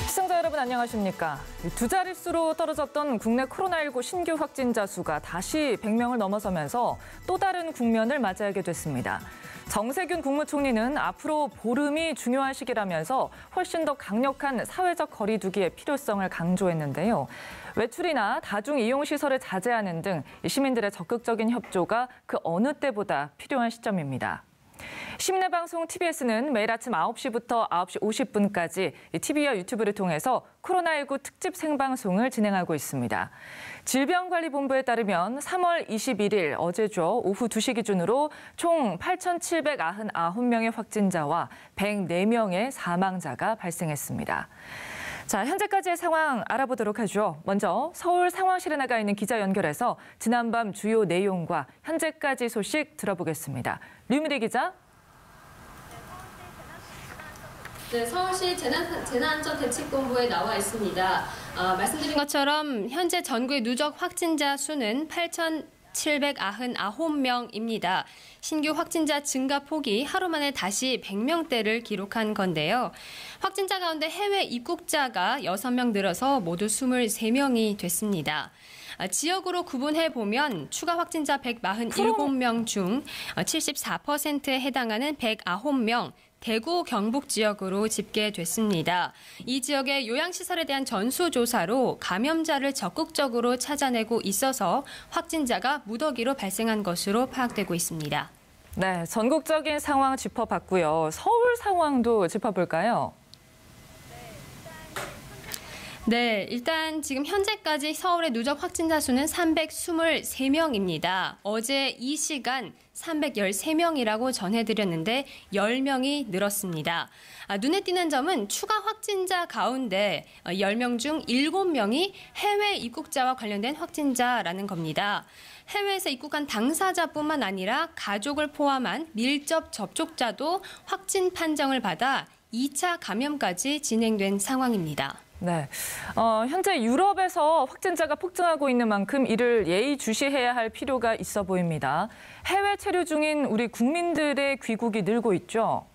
시청자 여러분 안녕하십니까? 두 자릿수로 떨어졌던 국내 코로나19 신규 확진자 수가 다시 100명을 넘어서면서 또 다른 국면을 맞이하게 됐습니다. 정세균 국무총리는 앞으로 보름이 중요한 시기라면서 훨씬 더 강력한 사회적 거리 두기의 필요성을 강조했는데요. 외출이나 다중이용시설을 자제하는 등 시민들의 적극적인 협조가 그 어느 때보다 필요한 시점입니다. 시민의 방송 TBS는 매일 아침 9시부터 9시 50분까지 TV와 유튜브를 통해서 코로나19 특집 생방송을 진행하고 있습니다. 질병관리본부에 따르면 3월 21일 어제죠. 오후 2시 기준으로 총 8,799명의 확진자와 104명의 사망자가 발생했습니다. 자, 현재까지의 상황 알아보도록 하죠. 먼저 서울 상황실에 나가 있는 기자 연결해서 지난밤 주요 내용과 현재까지 소식 들어보겠습니다. 류미리 기자. 네, 서울시 재난안전대책본부에 나와 있습니다. 말씀드린 것처럼 현재 전국의 누적 확진자 수는 8,799명입니다. 신규 확진자 증가 폭이 하루 만에 다시 100명대를 기록한 건데요. 확진자 가운데 해외 입국자가 6명 늘어서 모두 23명이 됐습니다. 지역으로 구분해보면 추가 확진자 147명 중 74%에 해당하는 109명, 대구, 경북 지역으로 집계됐습니다. 이 지역의 요양시설에 대한 전수조사로 감염자를 적극적으로 찾아내고 있어서 확진자가 무더기로 발생한 것으로 파악되고 있습니다. 네, 전국적인 상황 짚어봤고요. 서울 상황도 짚어볼까요? 네, 일단 지금 현재까지 서울의 누적 확진자 수는 323명입니다. 어제 이 시간 313명이라고 전해드렸는데 10명이 늘었습니다. 눈에 띄는 점은 추가 확진자 가운데 10명 중 7명이 해외 입국자와 관련된 확진자라는 겁니다. 해외에서 입국한 당사자뿐만 아니라 가족을 포함한 밀접 접촉자도 확진 판정을 받아 2차 감염까지 진행된 상황입니다. 네, 현재 유럽에서 확진자가 폭증하고 있는 만큼 이를 예의주시해야 할 필요가 있어 보입니다. 해외 체류 중인 우리 국민들의 귀국이 늘고 있죠.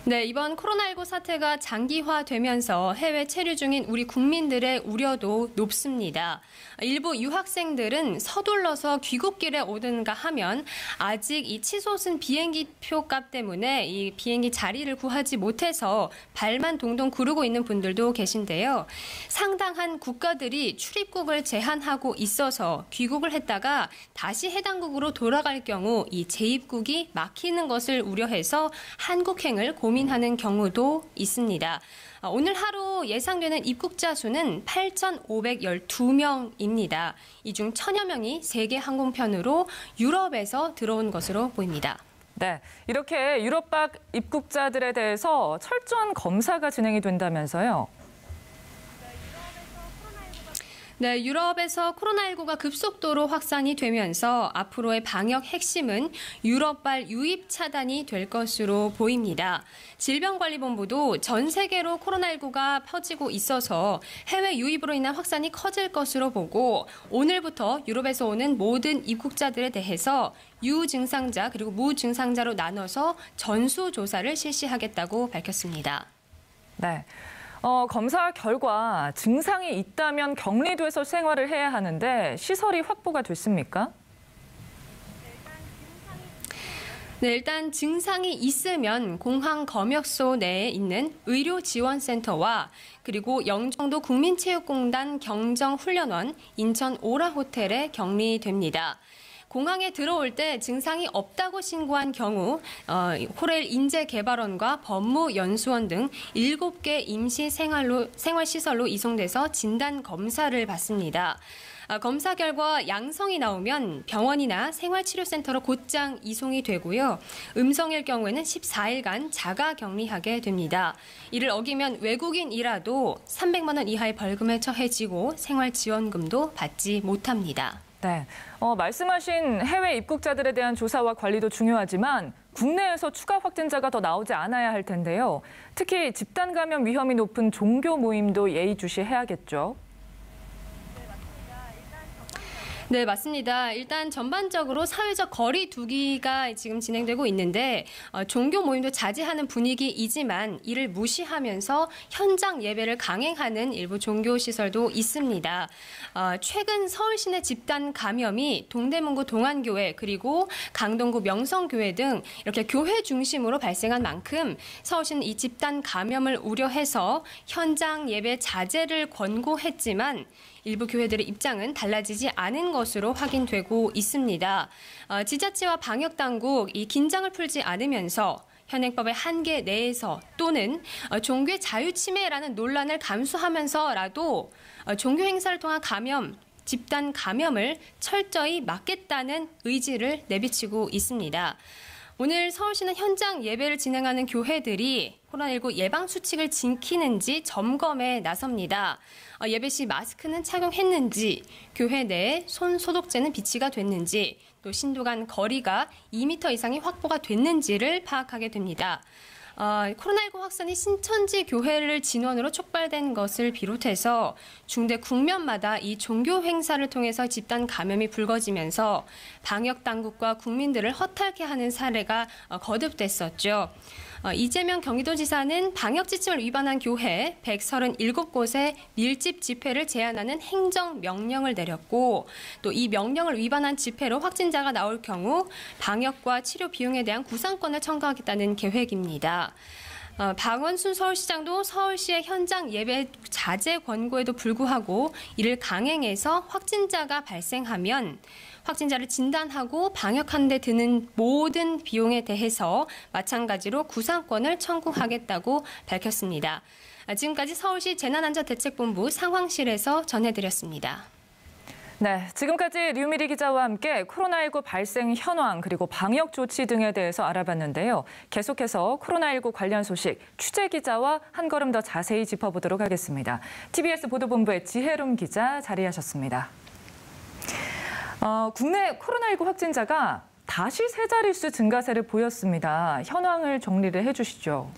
네, 이번 코로나19 사태가 장기화되면서 해외 체류 중인 우리 국민들의 우려도 높습니다. 일부 유학생들은 서둘러서 귀국길에 오든가 하면 아직 이 치솟은 비행기 표값 때문에 이 비행기 자리를 구하지 못해서 발만 동동 구르고 있는 분들도 계신데요. 상당한 국가들이 출입국을 제한하고 있어서 귀국을 했다가 다시 해당국으로 돌아갈 경우 이 재입국이 막히는 것을 우려해서 한국행을 고민하는 경우도 있습니다. 오늘 하루 예상되는 입국자 수는 8,512명입니다. 이 중 1,000여 명이 세계 항공편으로 유럽에서 들어온 것으로 보입니다. 네, 이렇게 유럽 밖 입국자들에 대해서 철저한 검사가 진행이 된다면서요? 네, 유럽에서 코로나19가 급속도로 확산이 되면서 앞으로의 방역 핵심은 유럽발 유입 차단이 될 것으로 보입니다. 질병관리본부도 전 세계로 코로나19가 퍼지고 있어서 해외 유입으로 인한 확산이 커질 것으로 보고 오늘부터 유럽에서 오는 모든 입국자들에 대해서 유증상자 그리고 무증상자로 나눠서 전수조사를 실시하겠다고 밝혔습니다. 네. 검사 결과 증상이 있다면 격리돼서 생활을 해야 하는데 시설이 확보가 됐습니까? 네, 일단 증상이 있으면 공항 검역소 내에 있는 의료지원센터와 그리고 영종도 국민체육공단 경정훈련원, 인천 오라호텔에 격리됩니다. 공항에 들어올 때 증상이 없다고 신고한 경우 호텔 인재개발원과 법무연수원 등 7개 임시 생활시설로 이송돼서 진단검사를 받습니다. 검사 결과 양성이 나오면 병원이나 생활치료센터로 곧장 이송이 되고요. 음성일 경우에는 14일간 자가 격리하게 됩니다. 이를 어기면 외국인이라도 300만 원 이하의 벌금에 처해지고 생활지원금도 받지 못합니다. 네, 말씀하신 해외 입국자들에 대한 조사와 관리도 중요하지만 국내에서 추가 확진자가 더 나오지 않아야 할 텐데요. 특히 집단 감염 위험이 높은 종교 모임도 예의주시해야겠죠. 네, 맞습니다. 일단 전반적으로 사회적 거리 두기가 지금 진행되고 있는데 종교 모임도 자제하는 분위기이지만 이를 무시하면서 현장 예배를 강행하는 일부 종교시설도 있습니다. 최근 서울 시내 집단 감염이 동대문구 동안교회 그리고 강동구 명성교회 등 이렇게 교회 중심으로 발생한 만큼 서울시는 이 집단 감염을 우려해서 현장 예배 자제를 권고했지만 일부 교회들의 입장은 달라지지 않은 것으로 확인되고 있습니다. 지자체와 방역당국 이 긴장을 풀지 않으면서 현행법의 한계 내에서 또는 종교의 자유 침해라는 논란을 감수하면서라도 종교 행사를 통한 집단 감염을 철저히 막겠다는 의지를 내비치고 있습니다. 오늘 서울시는 현장 예배를 진행하는 교회들이 코로나19 예방 수칙을 지키는지 점검에 나섭니다. 예배 시 마스크는 착용했는지, 교회 내에 손 소독제는 비치가 됐는지, 또 신도 간 거리가 2m 이상이 확보가 됐는지를 파악하게 됩니다. 코로나19 확산이 신천지 교회를 진원으로 촉발된 것을 비롯해서 중대 국면마다 이 종교 행사를 통해서 집단 감염이 불거지면서 방역 당국과 국민들을 허탈케 하는 사례가 거듭됐었죠. 이재명 경기도지사는 방역 지침을 위반한 교회 137곳에 밀집 집회를 제한하는 행정명령을 내렸고 또 이 명령을 위반한 집회로 확진자가 나올 경우 방역과 치료 비용에 대한 구상권을 청구하겠다는 계획입니다. 박원순 서울시장도 서울시의 현장 예배 자제 권고에도 불구하고 이를 강행해서 확진자가 발생하면 확진자를 진단하고 방역하는 데 드는 모든 비용에 대해서 마찬가지로 구상권을 청구하겠다고 밝혔습니다. 지금까지 서울시 재난안전대책본부 상황실에서 전해드렸습니다. 네, 지금까지 류미리 기자와 함께 코로나19 발생 현황 그리고 방역 조치 등에 대해서 알아봤는데요. 계속해서 코로나19 관련 소식 취재 기자와 한 걸음 더 자세히 짚어보도록 하겠습니다. TBS 보도본부의 지혜롬 기자 자리하셨습니다. 국내 코로나19 확진자가 다시 세 자릿수 증가세를 보였습니다. 현황을 정리를 해주시죠.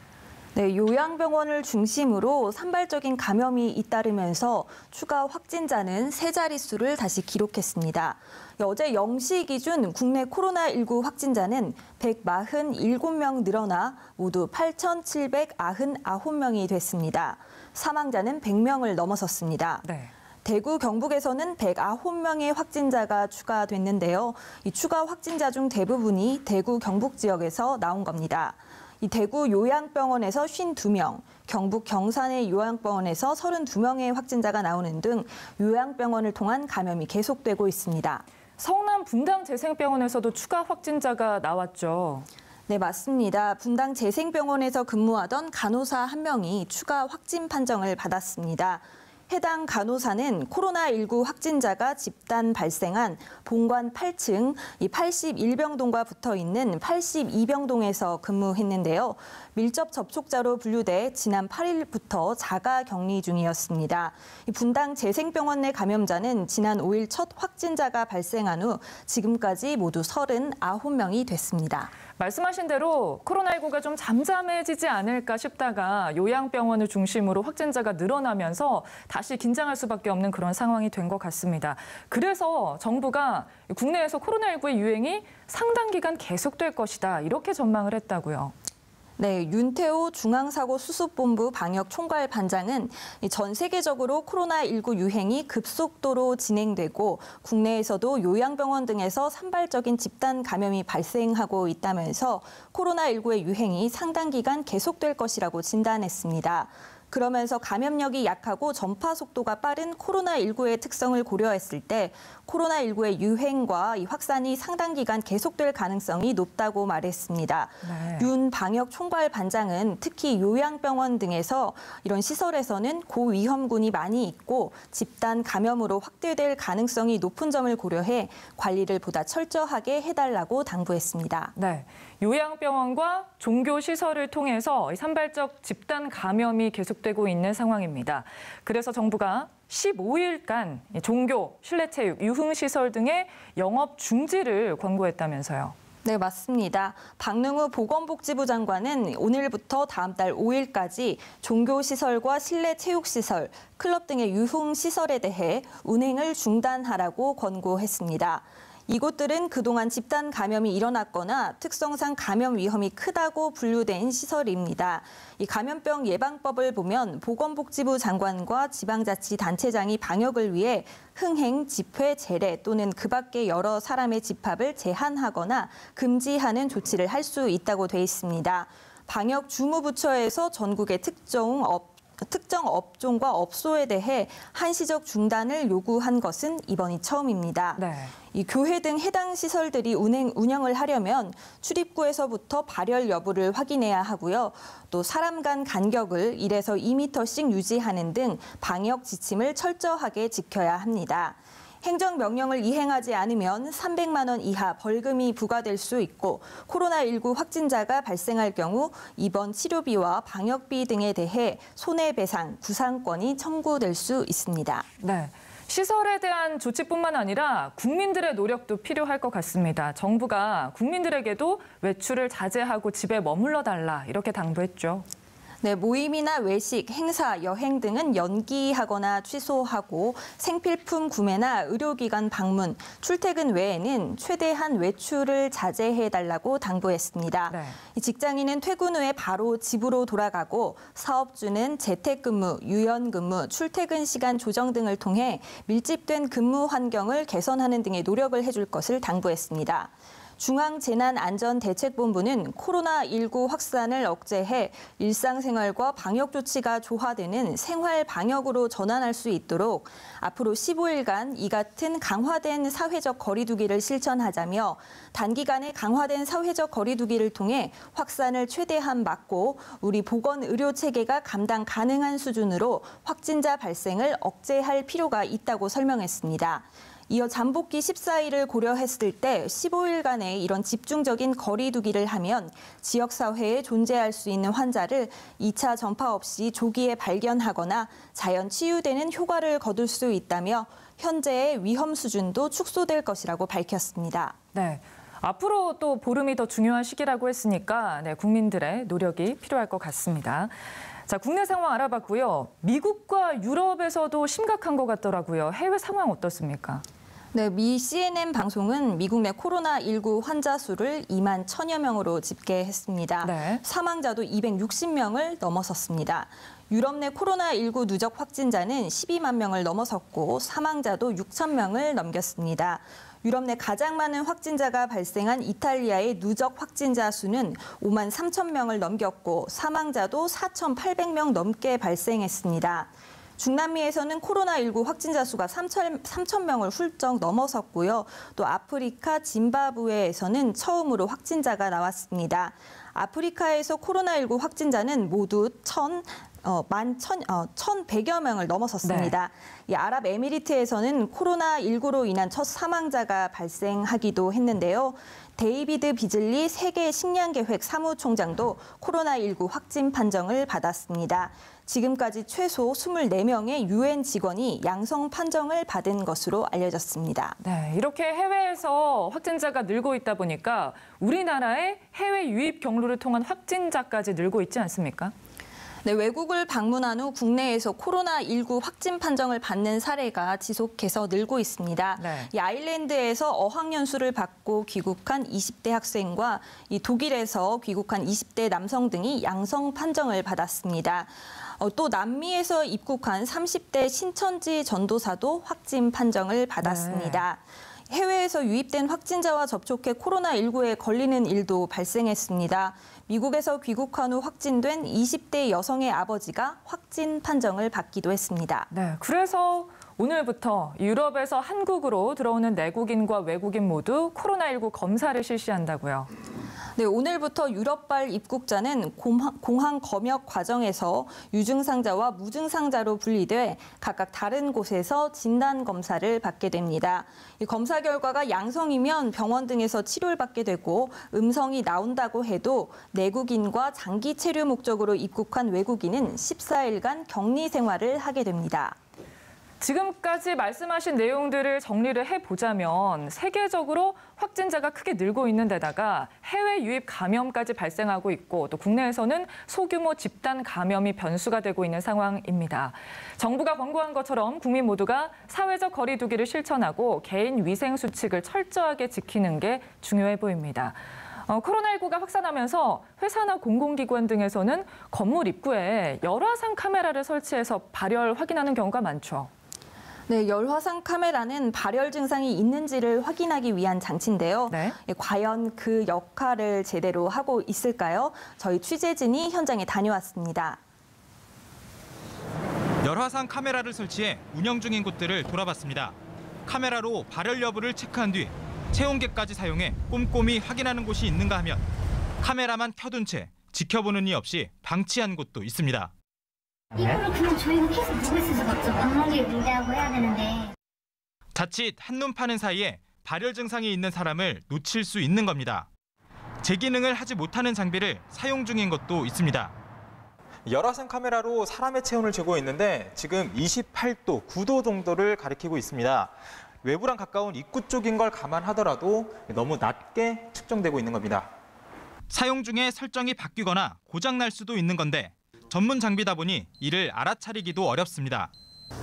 네, 요양병원을 중심으로 산발적인 감염이 잇따르면서 추가 확진자는 세 자릿수를 다시 기록했습니다. 어제 0시 기준 국내 코로나19 확진자는 147명 늘어나 모두 8,799명이 됐습니다. 사망자는 100명을 넘어섰습니다. 네. 대구, 경북에서는 109명의 확진자가 추가됐는데요. 이 추가 확진자 중 대부분이 대구, 경북 지역에서 나온 겁니다. 이 대구 요양병원에서 52명, 경북 경산의 요양병원에서 32명의 확진자가 나오는 등 요양병원을 통한 감염이 계속되고 있습니다. 성남 분당재생병원에서도 추가 확진자가 나왔죠. 네, 맞습니다. 분당 재생병원에서 근무하던 간호사 1명이 추가 확진 판정을 받았습니다. 해당 간호사는 코로나19 확진자가 집단 발생한 본관 8층 이 81병동과 붙어 있는 82병동에서 근무했는데요. 밀접 접촉자로 분류돼 지난 8일부터 자가 격리 중이었습니다. 분당 재생병원 내 감염자는 지난 5일 첫 확진자가 발생한 후 지금까지 모두 39명이 됐습니다. 말씀하신 대로 코로나19가 좀 잠잠해지지 않을까 싶다가 요양병원을 중심으로 확진자가 늘어나면서 다시 긴장할 수밖에 없는 그런 상황이 된 것 같습니다. 그래서 정부가 국내에서 코로나19의 유행이 상당 기간 계속될 것이다 이렇게 전망을 했다고요. 네, 윤태호 중앙사고수습본부 방역총괄반장은 전 세계적으로 코로나19 유행이 급속도로 진행되고 국내에서도 요양병원 등에서 산발적인 집단 감염이 발생하고 있다면서 코로나19의 유행이 상당 기간 계속될 것이라고 진단했습니다. 그러면서 감염력이 약하고 전파 속도가 빠른 코로나19의 특성을 고려했을 때 코로나19의 유행과 확산이 상당 기간 계속될 가능성이 높다고 말했습니다. 네. 윤 방역총괄반장은 특히 요양병원 등에서 이런 시설에서는 고위험군이 많이 있고 집단 감염으로 확대될 가능성이 높은 점을 고려해 관리를 보다 철저하게 해달라고 당부했습니다. 네. 요양병원과 종교시설을 통해서 산발적 집단 감염이 계속되고 있는 상황입니다. 그래서 정부가 15일간 종교, 실내체육, 유흥시설 등의 영업 중지를 권고했다면서요. 네, 맞습니다. 박능우 보건복지부 장관은 오늘부터 다음 달 5일까지 종교시설과 실내체육시설, 클럽 등의 유흥시설에 대해 운행을 중단하라고 권고했습니다. 이곳들은 그동안 집단 감염이 일어났거나 특성상 감염 위험이 크다고 분류된 시설입니다. 이 감염병 예방법을 보면 보건복지부 장관과 지방자치단체장이 방역을 위해 흥행, 집회, 제례 또는 그 밖의 여러 사람의 집합을 제한하거나 금지하는 조치를 할 수 있다고 돼 있습니다. 방역주무부처에서 전국의 특정 업종과 업소에 대해 한시적 중단을 요구한 것은 이번이 처음입니다. 네. 이 교회 등 해당 시설들이 운영을 하려면 출입구에서부터 발열 여부를 확인해야 하고요. 또 사람 간 간격을 1에서 2m씩 유지하는 등 방역 지침을 철저하게 지켜야 합니다. 행정명령을 이행하지 않으면 300만 원 이하 벌금이 부과될 수 있고 코로나19 확진자가 발생할 경우 입원 치료비와 방역비 등에 대해 손해배상, 구상권이 청구될 수 있습니다. 네. 시설에 대한 조치뿐만 아니라 국민들의 노력도 필요할 것 같습니다. 정부가 국민들에게도 외출을 자제하고 집에 머물러 달라 이렇게 당부했죠. 네, 모임이나 외식, 행사, 여행 등은 연기하거나 취소하고 생필품 구매나 의료기관 방문, 출퇴근 외에는 최대한 외출을 자제해달라고 당부했습니다. 네. 직장인은 퇴근 후에 바로 집으로 돌아가고 사업주는 재택근무, 유연근무, 출퇴근 시간 조정 등을 통해 밀집된 근무 환경을 개선하는 등의 노력을 해줄 것을 당부했습니다. 중앙재난안전대책본부는 코로나19 확산을 억제해 일상생활과 방역 조치가 조화되는 생활 방역으로 전환할 수 있도록 앞으로 15일간 이 같은 강화된 사회적 거리두기를 실천하자며 단기간에 강화된 사회적 거리두기를 통해 확산을 최대한 막고 우리 보건의료체계가 감당 가능한 수준으로 확진자 발생을 억제할 필요가 있다고 설명했습니다. 이어 잠복기 14일을 고려했을 때 15일간의 이런 집중적인 거리두기를 하면 지역사회에 존재할 수 있는 환자를 2차 전파 없이 조기에 발견하거나 자연 치유되는 효과를 거둘 수 있다며 현재의 위험 수준도 축소될 것이라고 밝혔습니다. 네. 앞으로 또 보름이 더 중요한 시기라고 했으니까 국민들의 노력이 필요할 것 같습니다. 자, 국내 상황 알아봤고요. 미국과 유럽에서도 심각한 것 같더라고요. 해외 상황 어떻습니까? 네, 미 CNN 방송은 미국 내 코로나19 환자 수를 2만 1,000여 명으로 집계했습니다. 네. 사망자도 260명을 넘어섰습니다. 유럽 내 코로나19 누적 확진자는 12만 명을 넘어섰고 사망자도 6천 명을 넘겼습니다. 유럽 내 가장 많은 확진자가 발생한 이탈리아의 누적 확진자 수는 5만 3천 명을 넘겼고 사망자도 4,800명 넘게 발생했습니다. 중남미에서는 코로나19 확진자 수가 3천 명을 훌쩍 넘어섰고요. 또 아프리카 짐바브웨에서는 처음으로 확진자가 나왔습니다. 아프리카에서 코로나19 확진자는 모두 1,100여 명을 넘어섰습니다. 이 아랍에미리트에서는 코로나19로 인한 첫 사망자가 발생하기도 했는데요. 데이비드 비즐리 세계 식량계획 사무총장도 코로나19 확진 판정을 받았습니다. 지금까지 최소 24명의 유엔 직원이 양성 판정을 받은 것으로 알려졌습니다. 네, 이렇게 해외에서 확진자가 늘고 있다 보니까 우리나라의 해외 유입 경로를 통한 확진자까지 늘고 있지 않습니까? 네, 외국을 방문한 후 국내에서 코로나19 확진 판정을 받는 사례가 지속해서 늘고 있습니다. 네. 이 아일랜드에서 어학연수를 받고 귀국한 20대 학생과 이 독일에서 귀국한 20대 남성 등이 양성 판정을 받았습니다. 또 남미에서 입국한 30대 신천지 전도사도 확진 판정을 받았습니다. 네. 해외에서 유입된 확진자와 접촉해 코로나19에 걸리는 일도 발생했습니다. 미국에서 귀국한 후 확진된 20대 여성의 아버지가 확진 판정을 받기도 했습니다. 네, 그래서 오늘부터 유럽에서 한국으로 들어오는 내국인과 외국인 모두 코로나19 검사를 실시한다고요. 네, 오늘부터 유럽발 입국자는 공항 검역 과정에서 유증상자와 무증상자로 분리돼 각각 다른 곳에서 진단 검사를 받게 됩니다. 이 검사 결과가 양성이면 병원 등에서 치료를 받게 되고 음성이 나온다고 해도 내국인과 장기 체류 목적으로 입국한 외국인은 14일간 격리 생활을 하게 됩니다. 지금까지 말씀하신 내용들을 정리를 해보자면 세계적으로 확진자가 크게 늘고 있는 데다가 해외 유입 감염까지 발생하고 있고 또 국내에서는 소규모 집단 감염이 변수가 되고 있는 상황입니다. 정부가 권고한 것처럼 국민 모두가 사회적 거리 두기를 실천하고 개인 위생 수칙을 철저하게 지키는 게 중요해 보입니다. 코로나19가 확산하면서 회사나 공공기관 등에서는 건물 입구에 열화상 카메라를 설치해서 발열 확인하는 경우가 많죠. 네, 열화상 카메라는 발열 증상이 있는지를 확인하기 위한 장치인데요. 네. 과연 그 역할을 제대로 하고 있을까요? 저희 취재진이 현장에 다녀왔습니다. 열화상 카메라를 설치해 운영 중인 곳들을 돌아봤습니다. 카메라로 발열 여부를 체크한 뒤 체온계까지 사용해 꼼꼼히 확인하는 곳이 있는가 하면 카메라만 켜둔 채 지켜보는 이 없이 방치한 곳도 있습니다. 이거를 그냥 저희가 계속 보고 있을 수가 없죠. 방문객 응대하고 해야 되는데. 자칫 한눈 파는 사이에 발열 증상이 있는 사람을 놓칠 수 있는 겁니다. 재기능을 하지 못하는 장비를 사용 중인 것도 있습니다. 열화상 카메라로 사람의 체온을 재고 있는데 지금 28도, 9도 정도를 가리키고 있습니다. 외부랑 가까운 입구 쪽인 걸 감안하더라도 너무 낮게 측정되고 있는 겁니다. 사용 중에 설정이 바뀌거나 고장 날 수도 있는 건데 전문 장비다 보니 이를 알아차리기도 어렵습니다.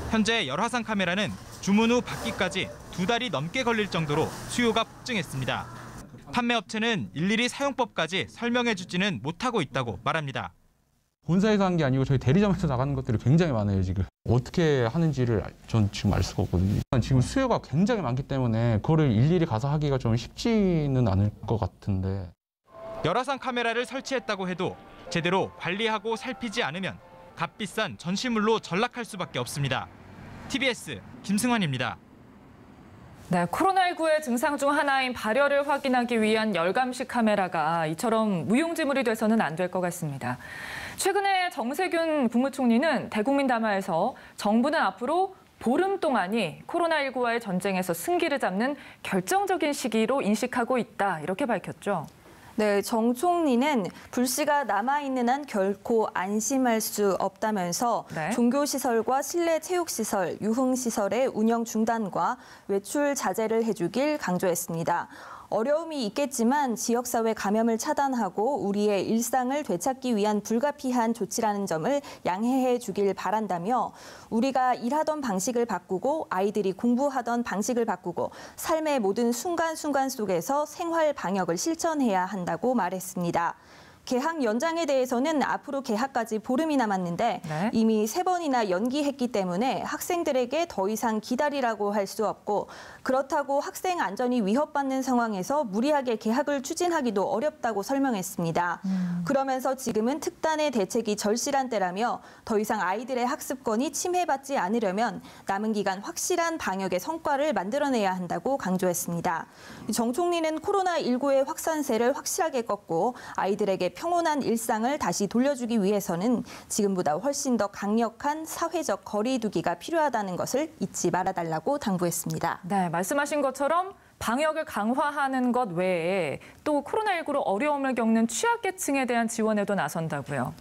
현재 열화상 카메라는 주문 후 받기까지 2달이 넘게 걸릴 정도로 수요가 폭증했습니다. 판매업체는 일일이 사용법까지 설명해주지는 못하고 있다고 말합니다. 본사에서 한 게 아니고 저희 대리점에서 나가는 것들이 굉장히 많아요, 지금. 어떻게 하는지를 전 지금 알 수가 없거든요. 지금 수요가 굉장히 많기 때문에 그거를 일일이 가서 하기가 좀 쉽지는 않을 것 같은데. 열화상 카메라를 설치했다고 해도 제대로 관리하고 살피지 않으면 값비싼 전시물로 전락할 수밖에 없습니다. TBS 김승환입니다. 네, 코로나19의 증상 중 하나인 발열을 확인하기 위한 열감식 카메라가 이처럼 무용지물이 돼서는 안 될 것 같습니다. 최근에 정세균 국무총리는 대국민 담화에서 정부는 앞으로 보름 동안이 코로나19와의 전쟁에서 승기를 잡는 결정적인 시기로 인식하고 있다, 이렇게 밝혔죠. 네, 정 총리는 불씨가 남아있는 한 결코 안심할 수 없다면서 네. 종교시설과 실내 체육시설, 유흥시설의 운영 중단과 외출 자제를 해주길 강조했습니다. 어려움이 있겠지만 지역사회 감염을 차단하고 우리의 일상을 되찾기 위한 불가피한 조치라는 점을 양해해 주길 바란다며 우리가 일하던 방식을 바꾸고 아이들이 공부하던 방식을 바꾸고 삶의 모든 순간순간 속에서 생활 방역을 실천해야 한다고 말했습니다. 개학 연장에 대해서는 앞으로 개학까지 보름이 남았는데 네. 이미 3번이나 연기했기 때문에 학생들에게 더 이상 기다리라고 할 수 없고 그렇다고 학생 안전이 위협받는 상황에서 무리하게 개학을 추진하기도 어렵다고 설명했습니다. 그러면서 지금은 특단의 대책이 절실한 때라며 더 이상 아이들의 학습권이 침해받지 않으려면 남은 기간 확실한 방역의 성과를 만들어내야 한다고 강조했습니다. 정 총리는 코로나19의 확산세를 확실하게 꺾고 아이들에게 평온한 일상을 다시 돌려주기 위해서는 지금보다 훨씬 더 강력한 사회적 거리 두기가 필요하다는 것을 잊지 말아달라고 당부했습니다. 네, 말씀하신 것처럼 방역을 강화하는 것 외에 또 코로나19로 어려움을 겪는 취약계층에 대한 지원에도 나선다고요.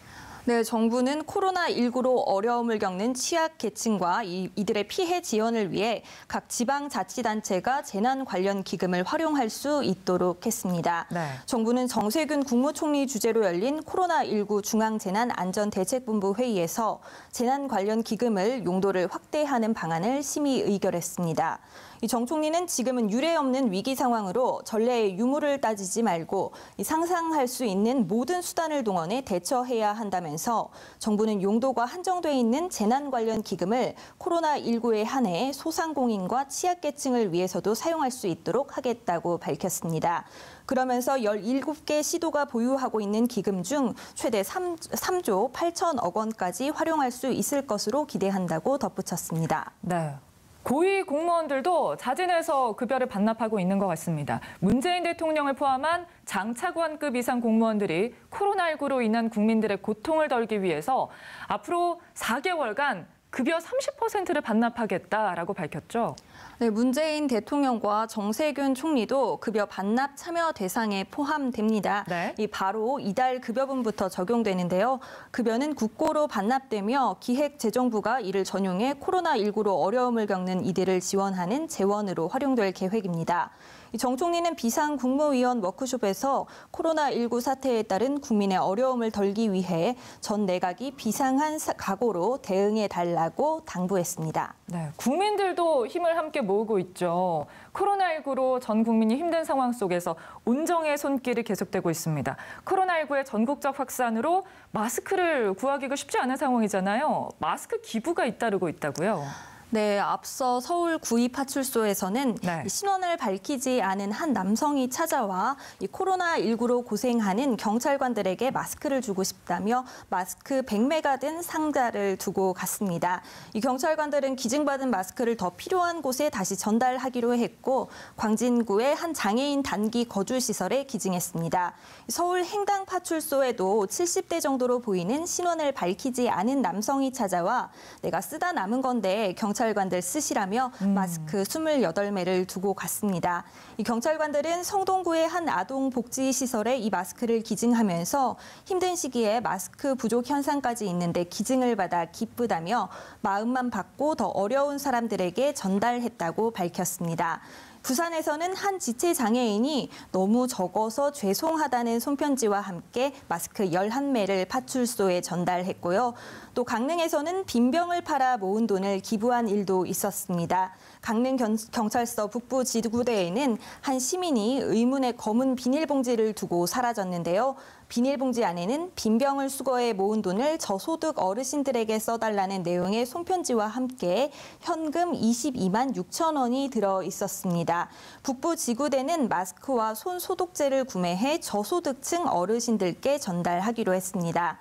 네, 정부는 코로나19로 어려움을 겪는 취약계층과 이들의 피해 지원을 위해 각 지방자치단체가 재난 관련 기금을 활용할 수 있도록 했습니다. 네. 정부는 정세균 국무총리 주재로 열린 코로나19 중앙재난안전대책본부 회의에서 재난 관련 기금을 용도를 확대하는 방안을 심의 의결했습니다. 정 총리는 지금은 유례 없는 위기 상황으로 전례의 유무를 따지지 말고 상상할 수 있는 모든 수단을 동원해 대처해야 한다면서 정부는 용도가 한정돼 있는 재난 관련 기금을 코로나19에 한해 소상공인과 취약계층을 위해서도 사용할 수 있도록 하겠다고 밝혔습니다. 그러면서 17개 시도가 보유하고 있는 기금 중 최대 3조 8천억 원까지 활용할 수 있을 것으로 기대한다고 덧붙였습니다. 네. 고위 공무원들도 자진해서 급여를 반납하고 있는 것 같습니다. 문재인 대통령을 포함한 장차관급 이상 공무원들이 코로나19로 인한 국민들의 고통을 덜기 위해서 앞으로 4개월간 급여 30%를 반납하겠다라고 밝혔죠. 네, 문재인 대통령과 정세균 총리도 급여 반납 참여 대상에 포함됩니다. 네. 바로 이달 급여분부터 적용되는데요. 급여는 국고로 반납되며 기획재정부가 이를 전용해 코로나19로 어려움을 겪는 이들을 지원하는 재원으로 활용될 계획입니다. 정 총리는 비상국무위원 워크숍에서 코로나19 사태에 따른 국민의 어려움을 덜기 위해 전 내각이 비상한 각오로 대응해달라고 당부했습니다. 네, 국민들도 힘을 함께 모으고 있죠. 코로나19로 전 국민이 힘든 상황 속에서 온정의 손길이 계속되고 있습니다. 코로나19의 전국적 확산으로 마스크를 구하기가 쉽지 않은 상황이잖아요. 마스크 기부가 잇따르고 있다고요. 네, 앞서 서울 구의파출소에서는 네. 신원을 밝히지 않은 한 남성이 찾아와 코로나19로 고생하는 경찰관들에게 마스크를 주고 싶다며 마스크 100매가 든 상자를 두고 갔습니다. 이 경찰관들은 기증받은 마스크를 더 필요한 곳에 다시 전달하기로 했고 광진구의 한 장애인 단기 거주시설에 기증했습니다. 서울 행당파출소에도 70대 정도로 보이는 신원을 밝히지 않은 남성이 찾아와 내가 쓰다 남은 건데 경찰관들 쓰시라며 마스크 28매를 두고 갔습니다. 이 경찰관들은 성동구의 한 아동복지시설에 이 마스크를 기증하면서 힘든 시기에 마스크 부족 현상까지 있는데 기증을 받아 기쁘다며 마음만 받고 더 어려운 사람들에게 전달했다고 밝혔습니다. 부산에서는 한 지체장애인이 너무 적어서 죄송하다는 손편지와 함께 마스크 11매를 파출소에 전달했고요. 또 강릉에서는 빈병을 팔아 모은 돈을 기부한 일도 있었습니다. 강릉 경찰서 북부 지구대에는 한 시민이 의문의 검은 비닐봉지를 두고 사라졌는데요. 비닐봉지 안에는 빈병을 수거해 모은 돈을 저소득 어르신들에게 써달라는 내용의 손편지와 함께 현금 22만 6천 원이 들어 있었습니다. 북부 지구대는 마스크와 손 소독제를 구매해 저소득층 어르신들께 전달하기로 했습니다.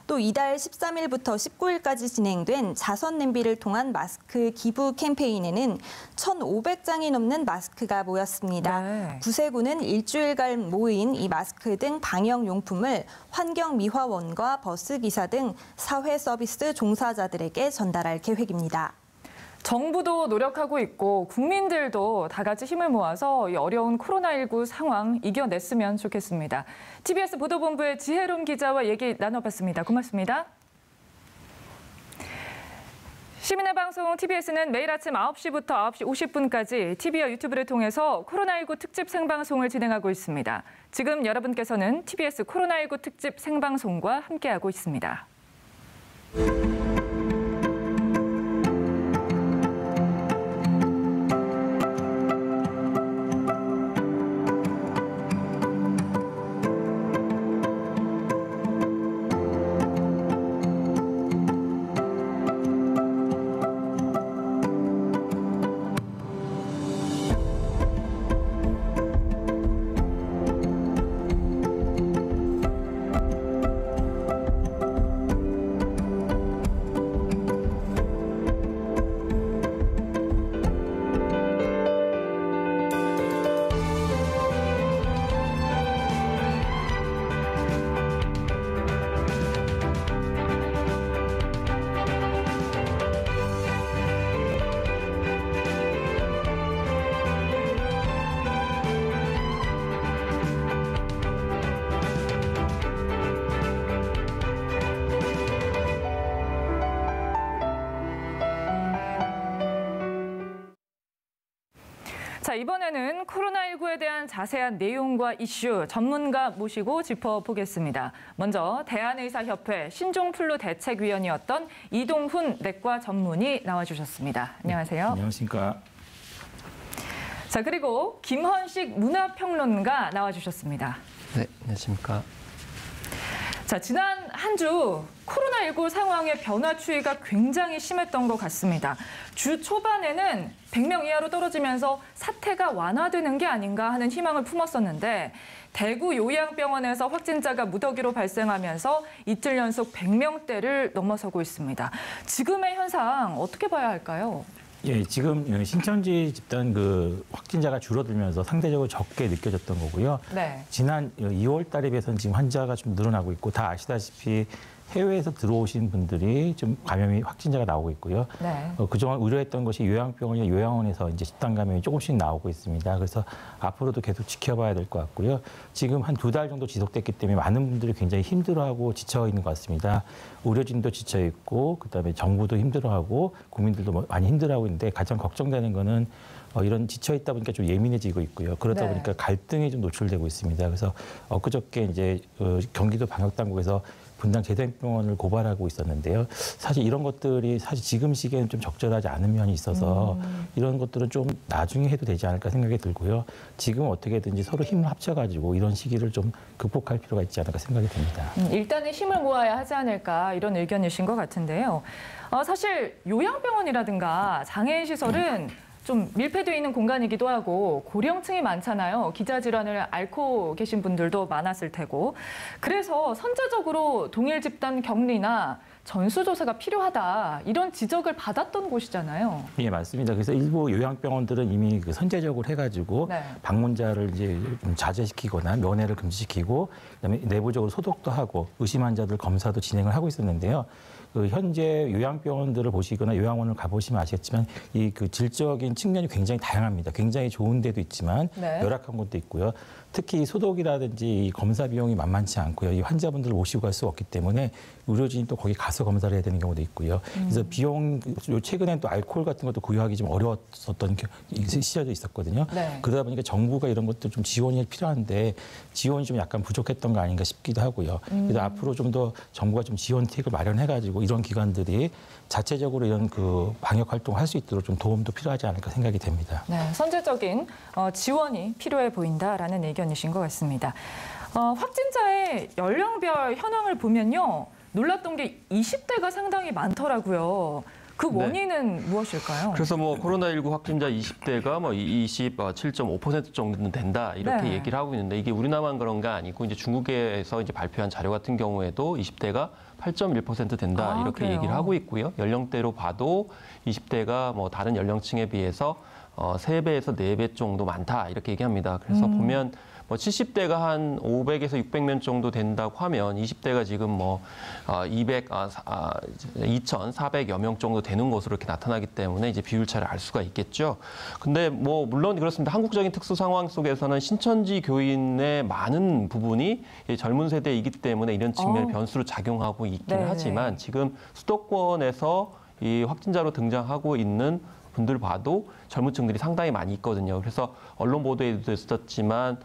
또 이달 13일부터 19일까지 진행된 자선 냄비를 통한 마스크 기부 캠페인에는 1,500장이 넘는 마스크가 모였습니다. 네. 구세구는 일주일간 모인 이 마스크 등 방역용품을 환경미화원과 버스기사 등 사회서비스 종사자들에게 전달할 계획입니다. 정부도 노력하고 있고 국민들도 다 같이 힘을 모아서 이 어려운 코로나19 상황 이겨냈으면 좋겠습니다. TBS 보도본부의 지혜롬 기자와 얘기 나눠봤습니다. 고맙습니다. 시민의 방송 TBS는 매일 아침 9시부터 9시 50분까지 TV와 유튜브를 통해서 코로나19 특집 생방송을 진행하고 있습니다. 지금 여러분께서는 TBS 코로나19 특집 생방송과 함께하고 있습니다. 자, 이번에는 코로나19에 대한 자세한 내용과 이슈 전문가 모시고 짚어보겠습니다. 먼저 대한의사협회 신종플루 대책위원이었던 이동훈 내과 전문의 나와주셨습니다. 안녕하세요. 안녕하십니까. 자, 그리고 김헌식 문화평론가 나와주셨습니다. 네, 안녕하십니까. 자, 지난 한 주 코로나19 상황의 변화 추이가 굉장히 심했던 것 같습니다. 주 초반에는 100명 이하로 떨어지면서 사태가 완화되는 게 아닌가 하는 희망을 품었었는데 대구 요양병원에서 확진자가 무더기로 발생하면서 이틀 연속 100명대를 넘어서고 있습니다. 지금의 현상 어떻게 봐야 할까요? 예, 지금 신천지 집단 확진자가 줄어들면서 상대적으로 적게 느껴졌던 거고요. 네. 지난 2월 달에 비해서는 지금 환자가 좀 늘어나고 있고 다 아시다시피 해외에서 들어오신 분들이 좀 감염이 확진자가 나오고 있고요. 네. 그동안 우려했던 것이 요양병원이나 요양원에서 이제 집단 감염이 조금씩 나오고 있습니다. 그래서 앞으로도 계속 지켜봐야 될 것 같고요. 지금 한 2달 정도 지속됐기 때문에 많은 분들이 굉장히 힘들어하고 지쳐 있는 것 같습니다. 의료진도 지쳐 있고 그다음에 정부도 힘들어하고 국민들도 많이 힘들어하고 있는데 가장 걱정되는 거는 이런 지쳐 있다 보니까 좀 예민해지고 있고요. 그러다 네. 보니까 갈등이 좀 노출되고 있습니다. 그래서 엊그저께 이제 경기도 방역당국에서 분당 재생병원을 고발하고 있었는데요. 사실 이런 것들이 사실 지금 시기에는 좀 적절하지 않은 면이 있어서 이런 것들은 좀 나중에 해도 되지 않을까 생각이 들고요. 지금 어떻게든지 서로 힘을 합쳐가지고 이런 시기를 좀 극복할 필요가 있지 않을까 생각이 듭니다. 일단은 힘을 모아야 하지 않을까 이런 의견이신 것 같은데요. 사실 요양병원이라든가 장애인 시설은 좀 밀폐되어 있는 공간이기도 하고 고령층이 많잖아요. 기저질환을 앓고 계신 분들도 많았을 테고. 그래서 선제적으로 동일 집단 격리나 전수조사가 필요하다 이런 지적을 받았던 곳이잖아요. 예, 맞습니다. 그래서 일부 요양병원들은 이미 선제적으로 해가지고 네. 방문자를 이제 좀 자제시키거나 면회를 금지시키고 그다음에 내부적으로 소독도 하고 의심 환자들 검사도 진행을 하고 있었는데요. 현재 요양병원들을 보시거나 요양원을 가보시면 아시겠지만 이 질적인 측면이 굉장히 다양합니다. 굉장히 좋은 데도 있지만 네. 열악한 곳도 있고요. 특히 소독이라든지 이 검사 비용이 만만치 않고요. 이 환자분들을 모시고 갈 수 없기 때문에 의료진이 또 거기 가서 검사를 해야 되는 경우도 있고요. 그래서 비용, 최근에 또 알코올 같은 것도 구입하기 좀 어려웠었던 시절도 있었거든요. 네. 그러다 보니까 정부가 이런 것들 좀 지원이 필요한데 지원이 좀 약간 부족했던 거 아닌가 싶기도 하고요. 그래서 앞으로 좀 더 정부가 좀 지원책을 마련해가지고 이런 기관들이 자체적으로 이런 방역 활동을 할 수 있도록 좀 도움도 필요하지 않을까 생각이 됩니다. 네, 선제적인 지원이 필요해 보인다라는 의견이신 것 같습니다. 확진자의 연령별 현황을 보면요. 놀랐던 게 20대가 상당히 많더라고요. 그 원인은 무엇일까요? 그래서 코로나19 확진자 20대가 27.5% 정도는 된다 이렇게 네. 얘기를 하고 있는데 이게 우리나라만 그런 게 아니고 이제 중국에서 이제 발표한 자료 같은 경우에도 20대가 8.1% 된다 이렇게 그래요? 얘기를 하고 있고요. 연령대로 봐도 20대가 다른 연령층에 비해서 3배에서 4배 정도 많다 이렇게 얘기합니다. 그래서 보면 70대가 한 500에서 600명 정도 된다고 하면 20대가 지금 2,400여 명 정도 되는 것으로 이렇게 나타나기 때문에 이제 비율차를 알 수가 있겠죠. 근데 물론 그렇습니다. 한국적인 특수 상황 속에서는 신천지 교인의 많은 부분이 젊은 세대이기 때문에 이런 측면의 변수로 작용하고 있긴 하지만 지금 수도권에서 이 확진자로 등장하고 있는 분들 봐도 젊은 층들이 상당히 많이 있거든요. 그래서 언론 보도에도 있었지만